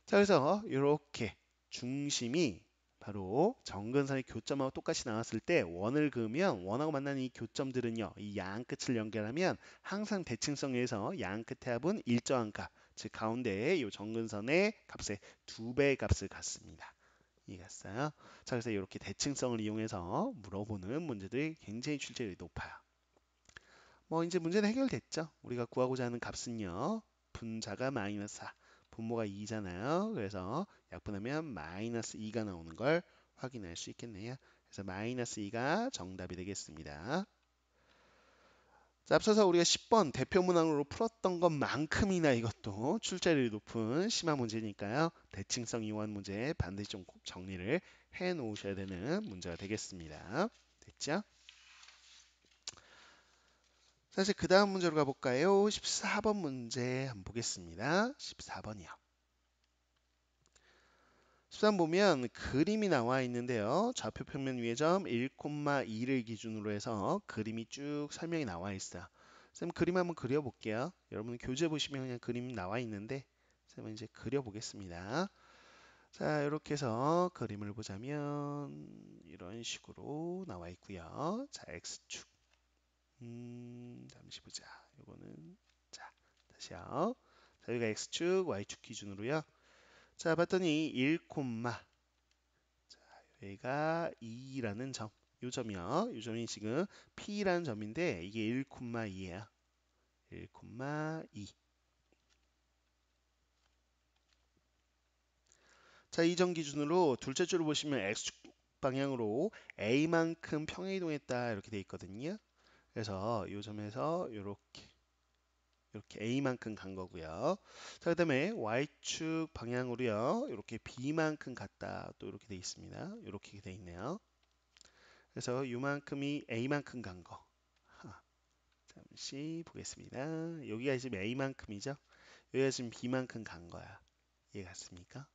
자, 그래서 이렇게 중심이 바로 정근선의 교점하고 똑같이 나왔을 때 원을 그으면 원하고 만나는 이 교점들은요. 이 양 끝을 연결하면 항상 대칭성에서 양 끝의 합은 일정한 값, 즉 가운데에 이 정근선의 값의 2배의 값을 갖습니다. 이해갔어요? 자, 그래서 이렇게 대칭성을 이용해서 물어보는 문제들이 굉장히 출제율이 높아요. 뭐 이제 문제는 해결됐죠. 우리가 구하고자 하는 값은요. 분자가 마이너스 4, 분모가 2잖아요. 그래서 약분하면 마이너스 2가 나오는 걸 확인할 수 있겠네요. 그래서 마이너스 2가 정답이 되겠습니다. 자, 앞서서 우리가 10번 대표 문항으로 풀었던 것만큼이나 이것도 출제율이 높은 심화 문제니까요. 대칭성 이완 문제 반드시 좀 꼭 정리를 해 놓으셔야 되는 문제가 되겠습니다. 됐죠? 사실 그 다음 문제로 가볼까요? 14번 문제 한번 보겠습니다. 14번이요. 13 보면 그림이 나와 있는데요. 좌표 평면 위의 점 1,2를 기준으로 해서 그림이 쭉 설명이 나와 있어요. 쌤 그림 한번 그려볼게요. 여러분 교재 보시면 그냥 그림 나와 있는데 쌤은 이제 그려보겠습니다. 자, 이렇게 해서 그림을 보자면 이런 식으로 나와 있고요. 자, X축. 잠시 보자. 요거는 자 다시요. 자 여기가 x축, y축 기준으로요. 자 봤더니 1, 여기가 2라는 점, 요 점이요. 요 점이 지금 P라는 점인데 이게 1,2예요. 1,2. 자, 이 점 기준으로 둘째 줄을 보시면 x축 방향으로 a만큼 평행이동했다 이렇게 돼 있거든요. 그래서 이 점에서 이렇게 a만큼 간 거고요. 자, 그다음에 y축 방향으로요. 이렇게 b만큼 갔다 또 이렇게 돼 있습니다. 이렇게 돼 있네요. 그래서 이만큼이 a만큼 간 거. 잠시 보겠습니다. 여기가 지금 a만큼이죠. 여기가 지금 b만큼 간 거야. 이해 갔습니까?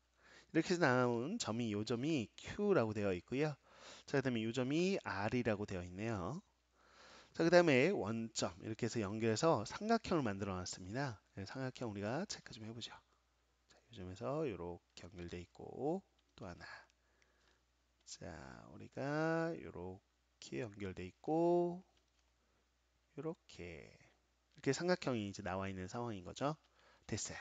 이렇게 해서 나온 점이 요 점이 Q라고 되어 있고요. 자, 그다음에 요 점이 R이라고 되어 있네요. 자, 그다음에 원점 이렇게 해서 연결해서 삼각형을 만들어 놨습니다. 네, 삼각형 우리가 체크 좀 해보죠. 자, 요 점에서 이렇게 연결돼 있고 또 하나. 자, 우리가 이렇게 연결돼 있고 이렇게 삼각형이 이제 나와 있는 상황인 거죠. 됐어요.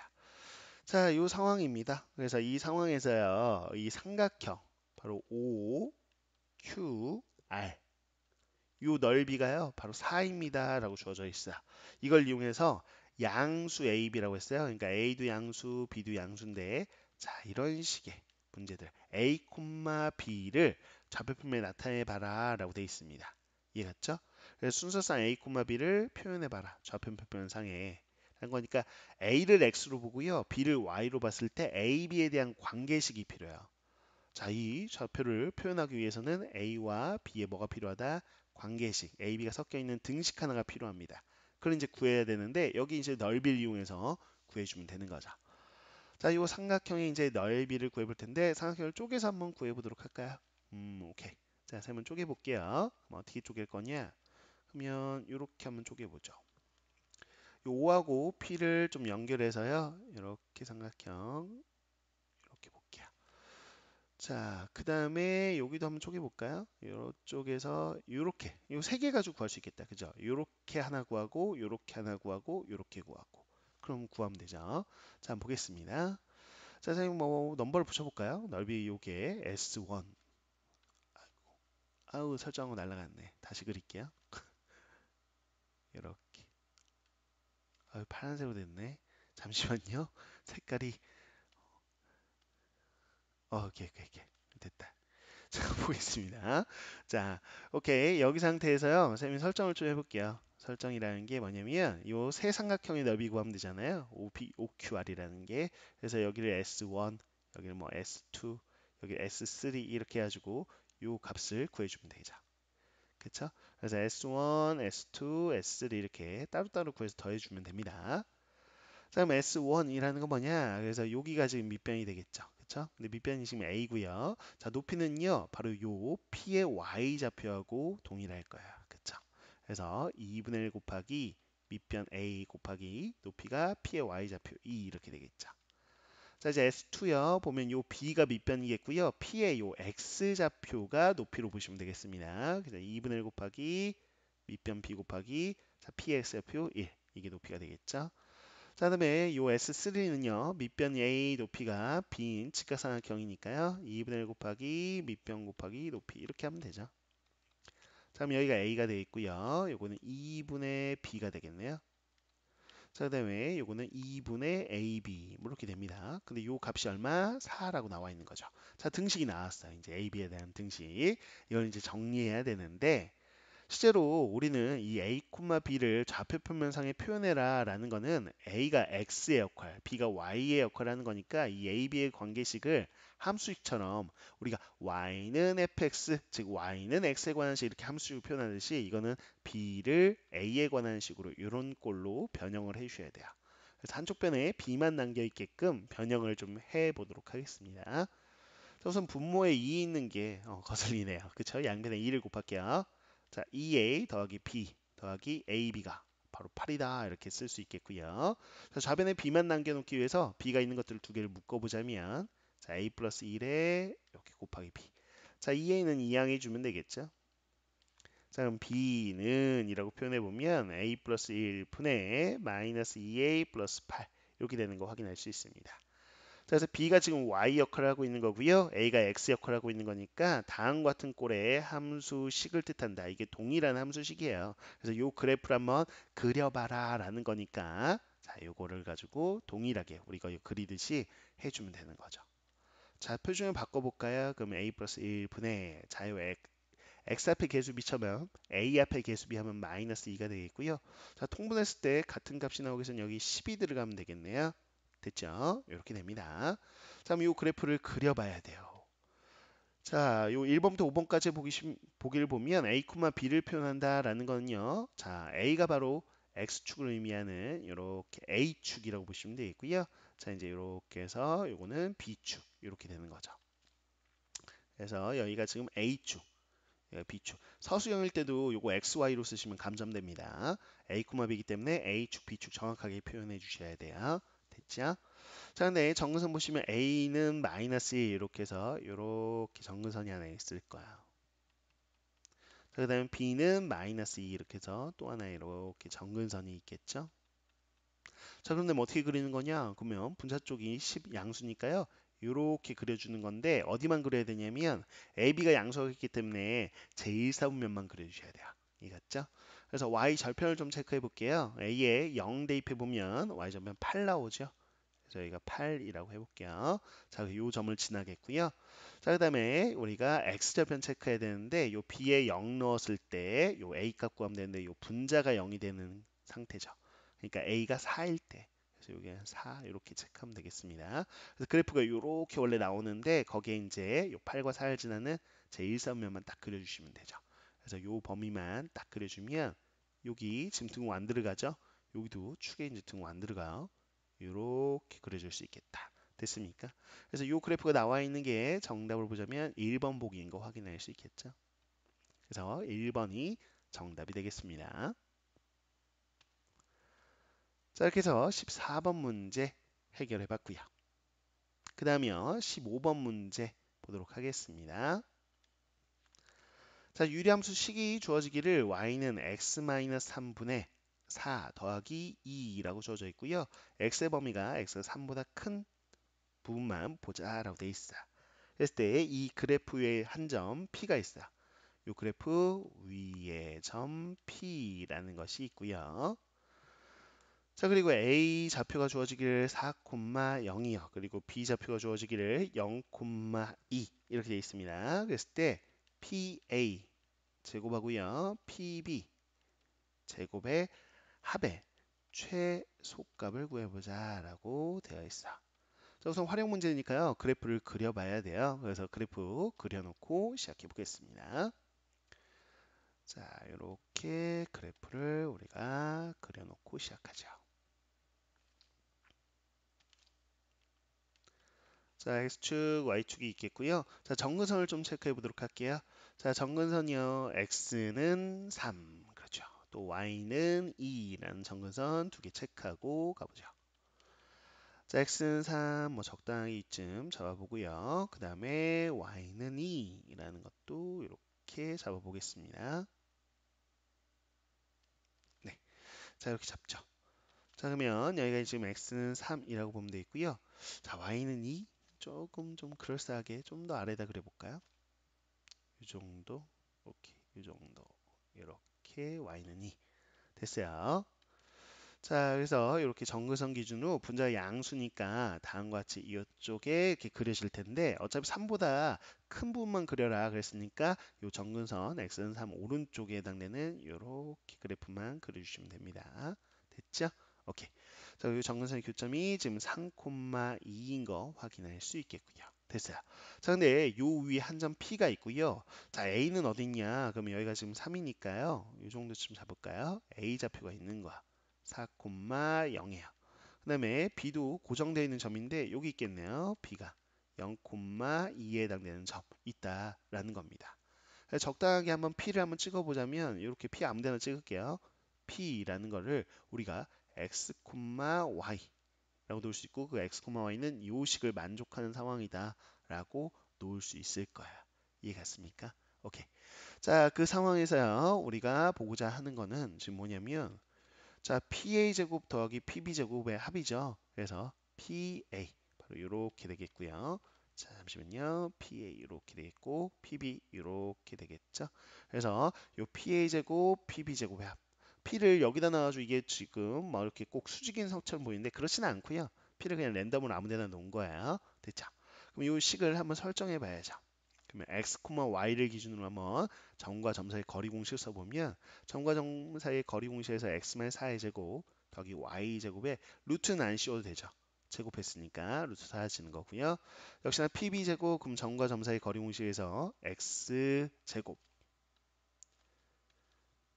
자, 이 상황입니다. 그래서 이 상황에서요, 이 삼각형 바로 O, Q, R 요 넓이가요 바로 4입니다 라고 주어져 있어요. 이걸 이용해서 양수 AB라고 했어요. 그러니까 A도 양수, B도 양수인데 자 이런 식의 문제들 A, B를 좌표표면에 나타내 봐라 라고 되어 있습니다. 이해갔죠? 그래서 순서상 A, B를 표현해 봐라 좌표표면상에 한 거니까 A를 X로 보고요 B를 Y로 봤을 때 A, B에 대한 관계식이 필요해요. 자, 이 좌표를 표현하기 위해서는 A와 B에 뭐가 필요하다? 관계식, A, B가 섞여 있는 등식 하나가 필요합니다. 그걸 이제 구해야 되는데 여기 이제 넓이를 이용해서 구해주면 되는 거죠. 자, 이 삼각형의 이제 넓이를 구해볼 텐데 삼각형을 쪼개서 한번 구해보도록 할까요? 오케이. 자, 한번 쪼개볼게요. 그럼 어떻게 쪼갤 거냐? 그러면 이렇게 한번 쪼개보죠. 이 O하고 P를 좀 연결해서요. 이렇게 삼각형 이렇게 볼게요. 자, 그 다음에 여기도 한번 쪼개볼까요? 이쪽에서 요렇게 요 세 개 가지고 구할 수 있겠다. 그죠? 요렇게 하나 구하고 요렇게 하나 구하고 요렇게 구하고 그럼 구하면 되죠. 자, 한번 보겠습니다. 자, 선생님 뭐 넘버를 붙여볼까요? 넓이 요게 S1. 아우 설정하고 날라갔네. 다시 그릴게요. 이렇게. 아유 파란색으로 됐네. 잠시만요. 색깔이 오케이. 됐다. 자, 보겠습니다. 자, 오케이. 여기 상태에서요. 선생님이 설정을 좀 해볼게요. 설정이라는 게 뭐냐면 요 세 삼각형의 넓이 구하면 되잖아요. OQR이라는 게. 그래서 여기를 S1, 여기를 뭐 S2, 여기 S3 이렇게 해가지고 요 값을 구해주면 되죠. 그쵸? 그래서 S1, S2, S3 이렇게 따로따로 구해서 더해주면 됩니다. 자, 그럼 S1이라는 건 뭐냐? 그래서 여기가 지금 밑변이 되겠죠. 그쵸? 근데 밑변이 지금 A고요. 자, 높이는요. 바로 요 P의 Y 좌표하고 동일할 거야. 그쵸? 그래서 2분의 1 곱하기 밑변 A 곱하기 높이가 P의 Y 좌표 2 이렇게 되겠죠. 자, 이제 S2요. 보면 요 B가 밑변이겠고요. P의 요 X 좌표가 높이로 보시면 되겠습니다. 그래서 2분의 1 곱하기 밑변 B 곱하기 자, P의 X 좌표 1 이게 높이가 되겠죠. 자, 그다음에 요 S3는요. 밑변 A 높이가 B인 직각삼각형이니까요. 2분의 1 곱하기 밑변 곱하기 높이 이렇게 하면 되죠. 자, 그럼 여기가 A가 되어 있고요. 요거는 2분의 B가 되겠네요. 자, 그다음에 요거는 2분의 AB 뭐 이렇게 됩니다. 근데 요 값이 얼마? 4라고 나와 있는 거죠. 자, 등식이 나왔어요. 이제 AB에 대한 등식. 이걸 이제 정리해야 되는데 실제로 우리는 이 A, B를 좌표 표면상에 표현해라 라는 거는 A가 X의 역할, B가 Y의 역할을 하는 거니까 이 A, B의 관계식을 함수식처럼 우리가 Y는 fx, 즉 Y는 X에 관한 식 이렇게 함수식으로 표현하듯이 이거는 B를 A에 관한 식으로 이런 꼴로 변형을 해주셔야 돼요. 그래서 한쪽 변에 B만 남겨 있게끔 변형을 좀 해보도록 하겠습니다. 자, 우선 분모에 2 있는 게 거슬리네요. 그쵸? 양변에 2를 곱할게요. 자, 2a 더하기 b 더하기 ab가 바로 8이다 이렇게 쓸 수 있겠고요. 자, 좌변에 b만 남겨놓기 위해서 b가 있는 것들을 두 개를 묶어보자면 자, a 플러스 1에 이렇게 곱하기 b. 자, 2a는 이항해 주면 되겠죠. 자, 그럼 b는 이라고 표현해 보면 a 플러스 1 분의 마이너스 2a 플러스 8 이렇게 되는 거 확인할 수 있습니다. 자, 그래서 b가 지금 y 역할을 하고 있는 거고요. a가 x 역할을 하고 있는 거니까 다음과 같은 꼴의 함수식을 뜻한다. 이게 동일한 함수식이에요. 그래서 요 그래프를 한번 그려봐라 라는 거니까 자, 요거를 가지고 동일하게 우리가 그리듯이 해주면 되는 거죠. 자, 표준을 바꿔볼까요? 그럼 a 플러스 1분의 자요 x 앞에 계수비 쳐면 a 앞에 계수비 하면 마이너스 2가 되겠고요. 자, 통분했을 때 같은 값이 나오기 위해서는 여기 10이 들어가면 되겠네요. 됐죠? 이렇게 됩니다. 자, 그럼 이 그래프를 그려봐야 돼요. 자, 요 1번부터 5번까지 보기를 보면 a, b를 표현한다라는 거는요. 자, a가 바로 x축을 의미하는 이렇게 a축이라고 보시면 되겠고요. 자, 이제 이렇게 해서 요거는 b축 이렇게 되는 거죠. 그래서 여기가 지금 a축, b축. 서수형일 때도 요거 xy로 쓰시면 감점됩니다. a, b이기 때문에 a축, b축 정확하게 표현해 주셔야 돼요. 됐죠? 자, 근데 정근선 보시면 A는 마이너스 1 이렇게 해서 이렇게 정근선이 하나 있을 거야. 자, 그 다음에 B는 마이너스 2 이렇게 해서 또 하나 이렇게 정근선이 있겠죠. 자, 그런데 뭐 어떻게 그리는 거냐? 그러면 분자 쪽이 10 양수니까요. 이렇게 그려주는 건데 어디만 그려야 되냐면 AB가 양수가 있기 때문에 제1사분면만 그려주셔야 돼요. 이해갔죠? 그래서 Y 절편을 좀 체크해 볼게요. A에 0 대입해 보면 Y 절편 8 나오죠. 저희가 8이라고 해볼게요. 자, 요 점을 지나겠고요. 자, 그 다음에 우리가 x절편 체크해야 되는데 요 b에 0 넣었을 때 요 a 값 구하면 되는데 요 분자가 0이 되는 상태죠. 그러니까 a가 4일 때 그래서 요게 4 이렇게 체크하면 되겠습니다. 그래서 그래프가 이렇게 원래 나오는데 거기에 이제 요 8과 4를 지나는 제1사면만 딱 그려주시면 되죠. 그래서 요 범위만 딱 그려주면 여기 지금 등호 안 들어가죠? 여기도 축에 이제 등호 안 들어가요. 이렇게 그려줄 수 있겠다. 됐습니까? 그래서 이 그래프가 나와 있는 게 정답을 보자면 1번 보기인 거 확인할 수 있겠죠. 그래서 1번이 정답이 되겠습니다. 자, 이렇게 해서 14번 문제 해결해 봤고요. 그 다음이요. 15번 문제 보도록 하겠습니다. 자, 유리함수 식이 주어지기를 y는 x-3분의 4 더하기 2라고 주어져 있고요. x의 범위가 x가 3보다 큰 부분만 보자라고 돼 있어. 그랬을 때 이 그래프 위에 한 점 P가 있어요. 이 그래프 위에 점 P라는 것이 있고요. 자, 그리고 A 좌표가 주어지기를 4,0이요. 그리고 B 좌표가 주어지기를 0,2 이렇게 되어 있습니다. 그랬을 때 PA 제곱하고요. PB 제곱의 합의 최소값을 구해보자라고 되어 있어. 자, 우선 활용 문제니까요. 그래프를 그려봐야 돼요. 그래서 그래프 그려놓고 시작해 보겠습니다. 자, 이렇게 그래프를 우리가 그려놓고 시작하죠. 자, X축, Y축이 있겠고요. 자, 정근선을 좀 체크해 보도록 할게요. 자, 정근선이요. X는 3. 그렇죠. 또 Y는 2라는 정근선 두 개 체크하고 가보죠. 자, x는 3, 뭐 적당히 이쯤 잡아보고요. 그 다음에 y는 2라는 것도 이렇게 잡아보겠습니다. 네, 자 이렇게 잡죠. 자, 그러면 여기가 지금 x는 3이라고 보면 되겠고요. 자, y는 2, 조금 좀 그럴싸하게 좀 더 아래다 그려볼까요? 이 정도, 오케이, 이 정도, 이렇게 y는 2 됐어요. 자, 그래서 이렇게 정근선 기준으로 분자 양수니까 다음과 같이 이쪽에 이렇게 그려질 텐데 어차피 3보다 큰 부분만 그려라 그랬으니까 이 정근선 x는 3 오른쪽에 해당되는 이렇게 그래프만 그려주시면 됩니다. 됐죠? 오케이. 자, 이 정근선의 교점이 지금 3,2인 거 확인할 수 있겠고요. 됐어요. 자, 근데 요 위에 한 점 P가 있고요. 자, A는 어디 있냐? 그러면 여기가 지금 3이니까요. 이 정도쯤 잡을까요? A 좌표가 있는 거야. 4,0이에요. 그 다음에 B도 고정되어 있는 점인데 여기 있겠네요. B가 0,2에 해당되는 점 있다라는 겁니다. 적당하게 한번 P를 한번 찍어보자면 이렇게 P 아무데나 찍을게요. P라는 거를 우리가 x, y 라고 놓을 수 있고 그 x, y는 이 식을 만족하는 상황이다 라고 놓을 수 있을 거야. 이해 갔습니까? 오케이. 자, 그 상황에서요. 우리가 보고자 하는 거는 지금 뭐냐면 자, PA 제곱 더하기 PB 제곱의 합이죠. 그래서 PA 바로 이렇게 되겠고요. 자, 잠시만요. PA 이렇게 되겠고 PB 이렇게 되겠죠. 그래서 요 PA 제곱 PB 제곱의 합. P를 여기다 넣어가지고 이게 지금 뭐 이렇게 꼭 수직인 성처럼 보이는데 그렇지는 않고요. P를 그냥 랜덤으로 아무데나 놓은 거예요. 됐죠? 그럼 이 식을 한번 설정해 봐야죠. 그러면 x, y를 기준으로 한번 점과 점 사이 거리 공식을 써보면 점과 점 사이의 거리 공식에서 x만 4의 제곱 더하기 y 제곱에 루트는 안 씌워도 되죠. 제곱했으니까 루트 사라지는 거고요. 역시나 pb 제곱 그럼 점과 점 사이 거리 공식에서 x 제곱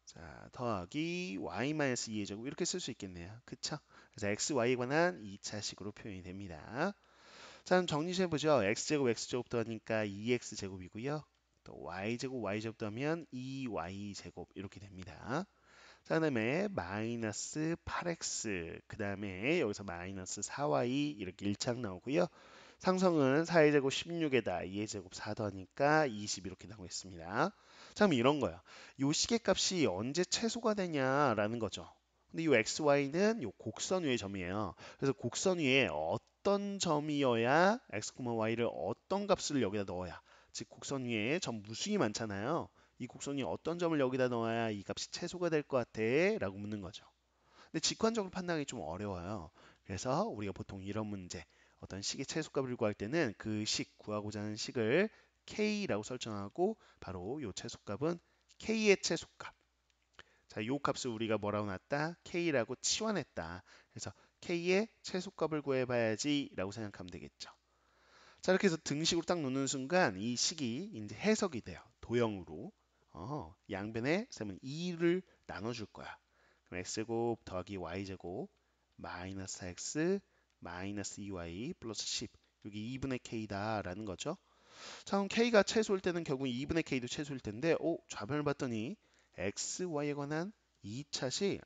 자 더하기 y-2의 제곱 이렇게 쓸 수 있겠네요. 그쵸? 그래서 x, y에 관한 2차식으로 표현이 됩니다. 자, 그럼 정리해보죠. x제곱 x제곱 더하니까 2x제곱이고요. 또 y제곱 y제곱 더하면 2y제곱 이렇게 됩니다. 자, 그다음에 마이너스 8x 그 다음에 여기서 마이너스 4y 이렇게 1창 나오고요. 상성은 4의 제곱 16에다 2의 제곱 4 더하니까 20 이렇게 나오겠습니다. 자, 그럼 이런 거예요. 요 시계값이 언제 최소가 되냐라는 거죠. 근데 이 x, y는 요 곡선 위의 점이에요. 그래서 곡선 위에 어떤 점이어야 x, y를 어떤 값을 여기다 넣어야 즉 곡선 위에 점 무수히 많잖아요. 이 곡선이 어떤 점을 여기다 넣어야 이 값이 최소가 될 것 같아? 라고 묻는 거죠. 근데 직관적으로 판단하기 좀 어려워요. 그래서 우리가 보통 이런 문제, 어떤 식의 최소값을 구할 때는 그 식, 구하고자 하는 식을 k라고 설정하고 바로 이 최소값은 k의 최소값. 자, 이 값을 우리가 뭐라고 놨다? k라고 치환했다. 그래서 k의 최소값을 구해봐야지 라고 생각하면 되겠죠. 자, 이렇게 해서 등식으로 딱 놓는 순간 이 식이 이제 해석이 돼요. 도형으로. 양변에 셈은 2를 나눠줄 거야. 그럼 x제곱 더하기 y제곱 마이너스 x 마이너스 2y 플러스 10 여기 2분의 k다라는 거죠. 자, 그럼 k가 최소일 때는 결국 2분의 k도 최소일 텐데 좌변을 봤더니 x, y에 관한 2차식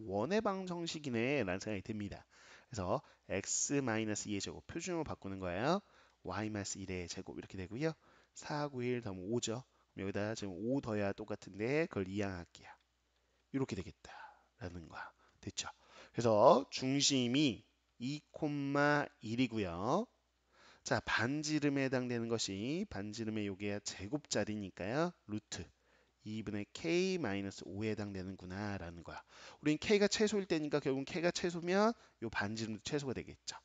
원의 방정식이네 라는 생각이 듭니다. 그래서 x-2의 제곱 표준으로 바꾸는 거예요. y-1의 제곱 이렇게 되고요. 4, 9, 1 더하면 5죠. 여기다 지금 5 더해야 똑같은데 그걸 이항할게요. 이렇게 되겠다라는 거야. 됐죠? 그래서 중심이 2,1이고요. 자, 반지름에 해당되는 것이 반지름의 요게 제곱자리니까요. 루트 2분의 k 마이너스 5에 해당되는구나 라는 거야. 우린 k가 최소일 때니까 결국 k가 최소면 요 반지름도 최소가 되겠죠.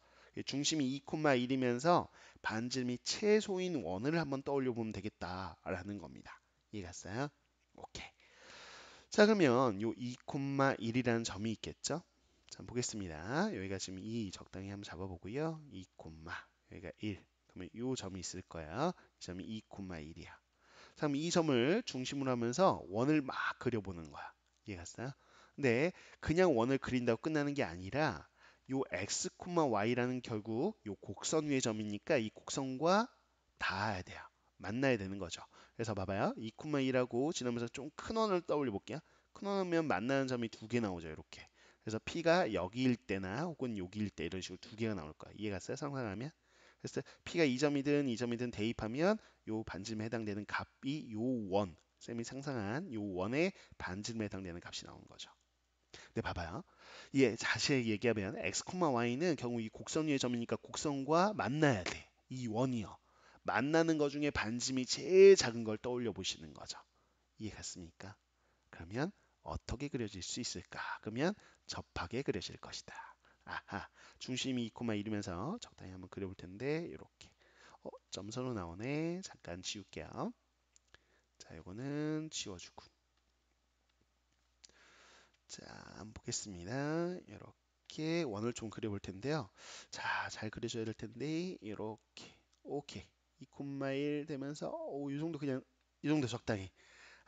중심이 2,1이면서 반지름이 최소인 원을 한번 떠올려 보면 되겠다라는 겁니다. 이해갔어요? 오케이. 자, 그러면 요 2,1이라는 점이 있겠죠? 자, 보겠습니다. 여기가 지금 2 적당히 한번 잡아보고요. 2, 여기가 1. 그러면 요 점이 있을 거야. 이 점이 2,1이야. 그럼 이 점을 중심으로 하면서 원을 막 그려보는 거야. 이해갔어요? 근데 그냥 원을 그린다고 끝나는 게 아니라 요 x, y라는 결국 요 곡선 위의 점이니까 이 곡선과 닿아야 돼요. 만나야 되는 거죠. 그래서 봐봐요. 2,2라고 지나면서 좀 큰 원을 떠올려 볼게요. 큰 원이면 만나는 점이 두 개 나오죠. 이렇게. 그래서 P가 여기일 때나 혹은 여기일 때 이런 식으로 두 개가 나올 거야. 이해갔어요? 상상하면? 그래서 P가 이 점이든 대입하면 요 반지름에 해당되는 값이 요 원, 쌤이 상상한 요 원의 반지름에 해당되는 값이 나오는 거죠. 근데 봐봐요. 예, 자세히 얘기하면 x, y는 결국 이 곡선 위의 점이니까 곡선과 만나야 돼. 이 원이요. 만나는 것 중에 반지름이 제일 작은 걸 떠올려 보시는 거죠. 이해갔습니까? 그러면 어떻게 그려질 수 있을까? 그러면 접하게 그려질 것이다. 아하, 중심이 2,1이면서 적당히 한번 그려볼 텐데 이렇게 점선으로 나오네. 잠깐 지울게요. 자, 이거는 지워주고. 자, 한번 보겠습니다. 이렇게 원을 좀 그려볼 텐데요. 자, 잘 그려줘야 될 텐데 이렇게 오케이 2,1 되면서 이 정도 그냥 이 정도 적당히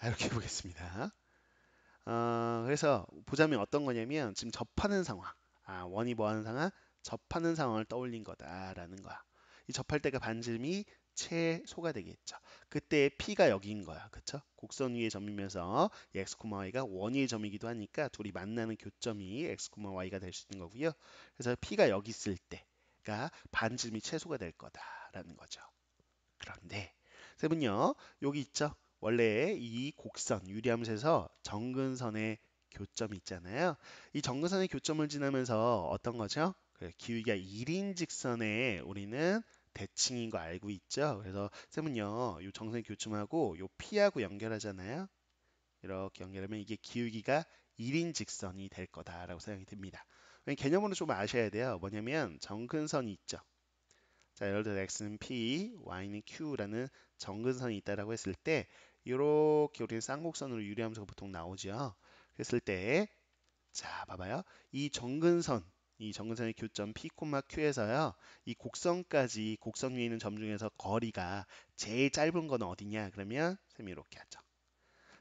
이렇게 해보겠습니다. 그래서 보자면 어떤 거냐면 지금 접하는 상황. 원이 뭐 하는 상황? 접하는 상황을 떠올린 거다라는 거야. 이 접할 때가 반지름이 최소가 되겠죠. 그때 P가 여기인 거야. 그쵸? 곡선 위의 점이면서 이 x, y가 원위의 점이기도 하니까 둘이 만나는 교점이 x, y가 될 수 있는 거고요. 그래서 P가 여기 있을 때가 반지름이 최소가 될 거다라는 거죠. 그런데 세분요 여기 있죠? 원래 이 곡선 유리함수에서 정근선의 교점이 있잖아요. 이 정근선의 교점을 지나면서 어떤 거죠? 기울기가 1인 직선에 우리는 대칭인 거 알고 있죠? 그래서 쌤은요, 이 정선의 교점하고 요 P하고 연결하잖아요. 이렇게 연결하면 이게 기울기가 1인 직선이 될 거다라고 생각이 듭니다. 개념으로 좀 아셔야 돼요. 뭐냐면 정근선이 있죠. 자, 예를 들어 x는 p, y는 q라는 정근선이 있다라고 했을 때 이렇게 우리는 쌍곡선으로 유리함수가 보통 나오죠. 그랬을 때 자, 봐봐요. 이 정근선의 교점 p, q에서요. 이 곡선까지 곡선 위에 있는 점 중에서 거리가 제일 짧은 건 어디냐? 그러면 쌤이 이렇게 하죠.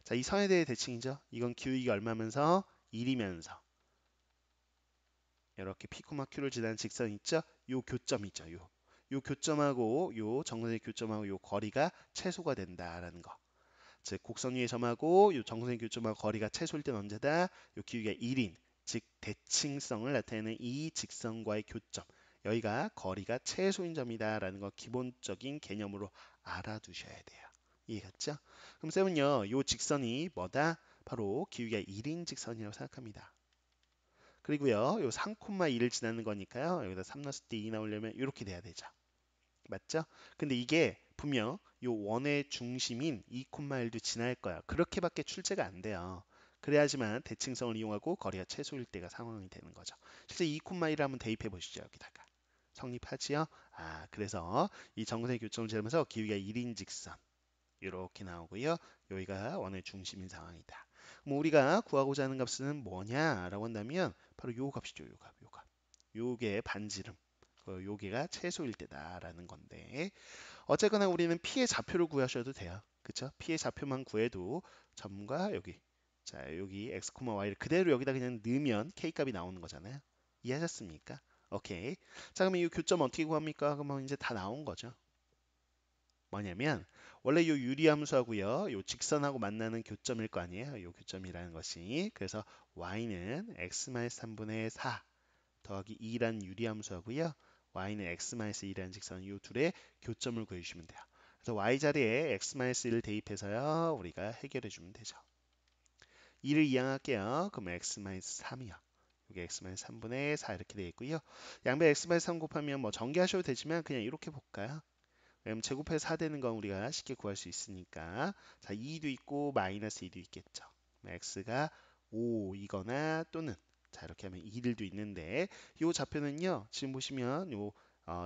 자, 이 선에 대해 대칭이죠. 이건 기울기가 얼마면서 1이면서 이렇게 P, Q를 지나는 직선 있죠? 요 교점 있죠. 요 교점하고 요 정선의 교점하고 요 거리가 최소가 된다라는 거. 즉 곡선 위의 점하고 요 정선의 교점하고 거리가 최소일 때는 언제다? 요 기울기가 1인, 즉 대칭성을 나타내는 이 직선과의 교점. 여기가 거리가 최소인 점이다라는 거 기본적인 개념으로 알아두셔야 돼요. 이해갔죠? 그럼 쌤은요, 요 직선이 뭐다? 바로 기울기가 1인 직선이라고 생각합니다. 그리고요, 요 3,2를 지나는 거니까요. 여기다 3 넣었을 때 2 나오려면 이렇게 돼야 되죠. 맞죠? 근데 이게 분명 요 원의 중심인 2,1도 지날 거야. 그렇게밖에 출제가 안 돼요. 그래야지만 대칭성을 이용하고 거리가 최소일 때가 상황이 되는 거죠. 실제 2,1을 한번 대입해 보시죠. 여기다가. 성립하지요? 아, 그래서 이 정선의 교점을 재면서 기울기가 1인 직선. 이렇게 나오고요. 여기가 원의 중심인 상황이다. 그럼 우리가 구하고자 하는 값은 뭐냐라고 한다면 바로 요 값이죠. 요 값, 요 값. 요게 반지름. 요게가 최소일 때다라는 건데 어쨌거나 우리는 P의 좌표를 구하셔도 돼요. 그쵸? P의 좌표만 구해도 점과 여기 자 여기 x, y를 그대로 여기다 그냥 넣으면 k 값이 나오는 거잖아요. 이해하셨습니까? 오케이. 자 그러면 이 교점 어떻게 구합니까? 그러면 이제 다 나온 거죠. 뭐냐면 원래 요 유리함수하고요. 요 직선하고 만나는 교점일 거 아니에요. 요 교점이라는 것이. 그래서 y는 x-3분의 4 더하기 2란 유리함수하고요. y는 x-1이라는 직선 요 둘의 교점을 구해주시면 돼요. 그래서 y 자리에 x-1을 대입해서요. 우리가 해결해 주면 되죠. 2를 이항할게요. 그럼 x-3이요. 이게 x-3분의 4 이렇게 되어 있고요. 양배 x-3 곱하면 뭐 전개하셔도 되지만 그냥 이렇게 볼까요? 왜냐면 제곱해서 4 되는 건 우리가 쉽게 구할 수 있으니까. 자, 2도 있고 마이너스 2도 있겠죠. x가 5이거나 또는 자 이렇게 하면 2들도 있는데 이 좌표는요. 지금 보시면 요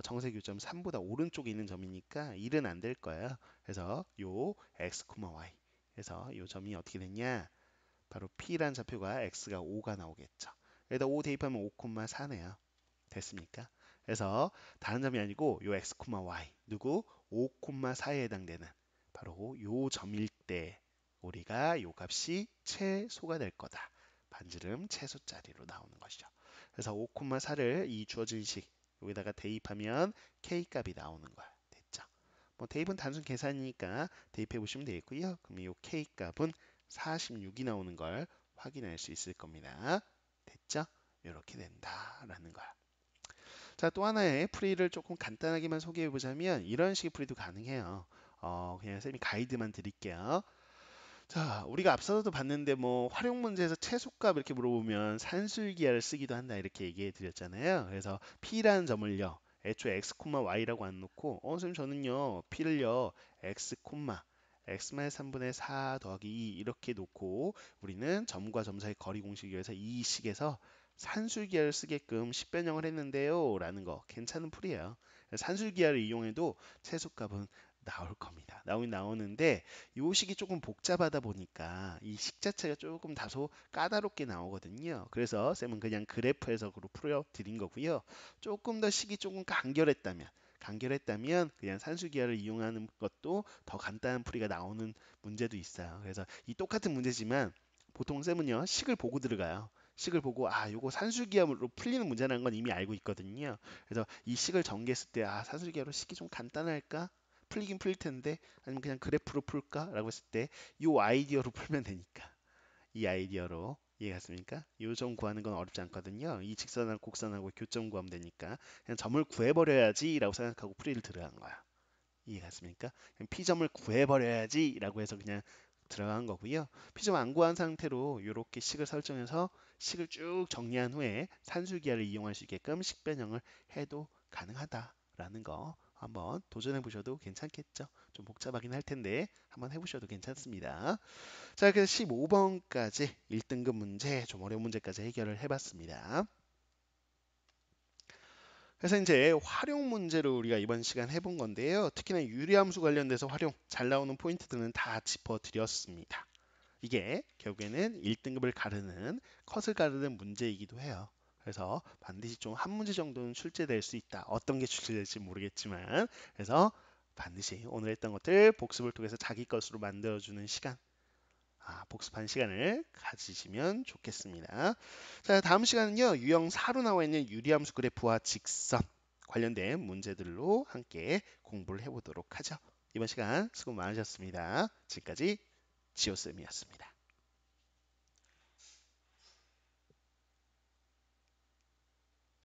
정세 교점 3보다 오른쪽에 있는 점이니까 1은 안 될 거예요. 그래서 요 x, y 그래서 요 점이 어떻게 됐냐? 바로 P라는 좌표가 x가 5가 나오겠죠. 여기다 5 대입하면 5,4네요. 됐습니까? 그래서 다른 점이 아니고 요 x, y 누구 5,4에 해당되는 바로 요 점일 때 우리가 요 값이 최소가 될 거다. 반지름 최소짜리로 나오는 것이죠. 그래서 5,4를 이 주어진 식 여기다가 대입하면 k 값이 나오는 거야. 됐죠? 뭐 대입은 단순 계산이니까 대입해 보시면 되겠고요. 그럼 이 k 값은 46이 나오는 걸 확인할 수 있을 겁니다. 됐죠? 이렇게 된다라는 거야. 자, 또 하나의 풀이를 조금 간단하게만 소개해 보자면 이런 식의 풀이도 가능해요. 그냥 쌤이 가이드만 드릴게요. 자, 우리가 앞서도 봤는데 뭐 활용 문제에서 최소값 이렇게 물어보면 산술기하를 쓰기도 한다 이렇게 얘기해 드렸잖아요. 그래서 P라는 점을요. 애초에 x, y라고 안 놓고 선생님 저는요. P를요. x, x-3분의 4 더하기 2 이렇게 놓고 우리는 점과 점 사이 거리 공식에 의해서 이 식에서 산술기하를 쓰게끔 식변형을 했는데요. 라는 거 괜찮은 풀이에요. 산술기하를 이용해도 최소값은 나올 겁니다. 나오긴 나오는데 요 식이 조금 복잡하다 보니까 이 식 자체가 조금 다소 까다롭게 나오거든요. 그래서 쌤은 그냥 그래프 해석으로 풀어 드린 거고요. 조금 더 식이 조금 간결했다면 그냥 산수기하를 이용하는 것도 더 간단한 풀이가 나오는 문제도 있어요. 그래서 이 똑같은 문제지만 보통 쌤은요 식을 보고 들어가요. 식을 보고 아 요거 산술기하로 풀리는 문제라는 건 이미 알고 있거든요. 그래서 이 식을 전개했을 때 아 산술기하로 식이 좀 간단할까? 풀리긴 풀릴 텐데 아니면 그냥 그래프로 풀까라고 했을 때 이 아이디어로 풀면 되니까 이 아이디어로 이해갔습니까? 요점 구하는 건 어렵지 않거든요. 이 직선하고 곡선하고 교점 구하면 되니까 그냥 점을 구해버려야지라고 생각하고 풀이를 들어간 거야. 이해갔습니까? 그냥 P점을 구해버려야지 라고 해서 그냥 들어간 거고요. P점 안 구한 상태로 이렇게 식을 설정해서 식을 쭉 정리한 후에 산술기하를 이용할 수 있게끔 식 변형을 해도 가능하다라는 거 한번 도전해 보셔도 괜찮겠죠. 좀 복잡하긴 할 텐데 한번 해보셔도 괜찮습니다. 자, 그래서 15번까지 1등급 문제, 좀 어려운 문제까지 해결을 해봤습니다. 그래서 이제 활용 문제를 우리가 이번 시간 해본 건데요. 특히나 유리함수 관련돼서 활용 잘 나오는 포인트들은 다 짚어드렸습니다. 이게 결국에는 1등급을 가르는 컷을 가르는 문제이기도 해요. 그래서 반드시 좀 한 문제 정도는 출제될 수 있다. 어떤 게 출제될지 모르겠지만 그래서 반드시 오늘 했던 것들 복습을 통해서 자기 것으로 만들어주는 시간, 복습한 시간을 가지시면 좋겠습니다. 자, 다음 시간은요. 유형 4로 나와 있는 유리함수 그래프와 직선 관련된 문제들로 함께 공부를 해보도록 하죠. 이번 시간 수고 많으셨습니다. 지금까지 지오쌤이었습니다.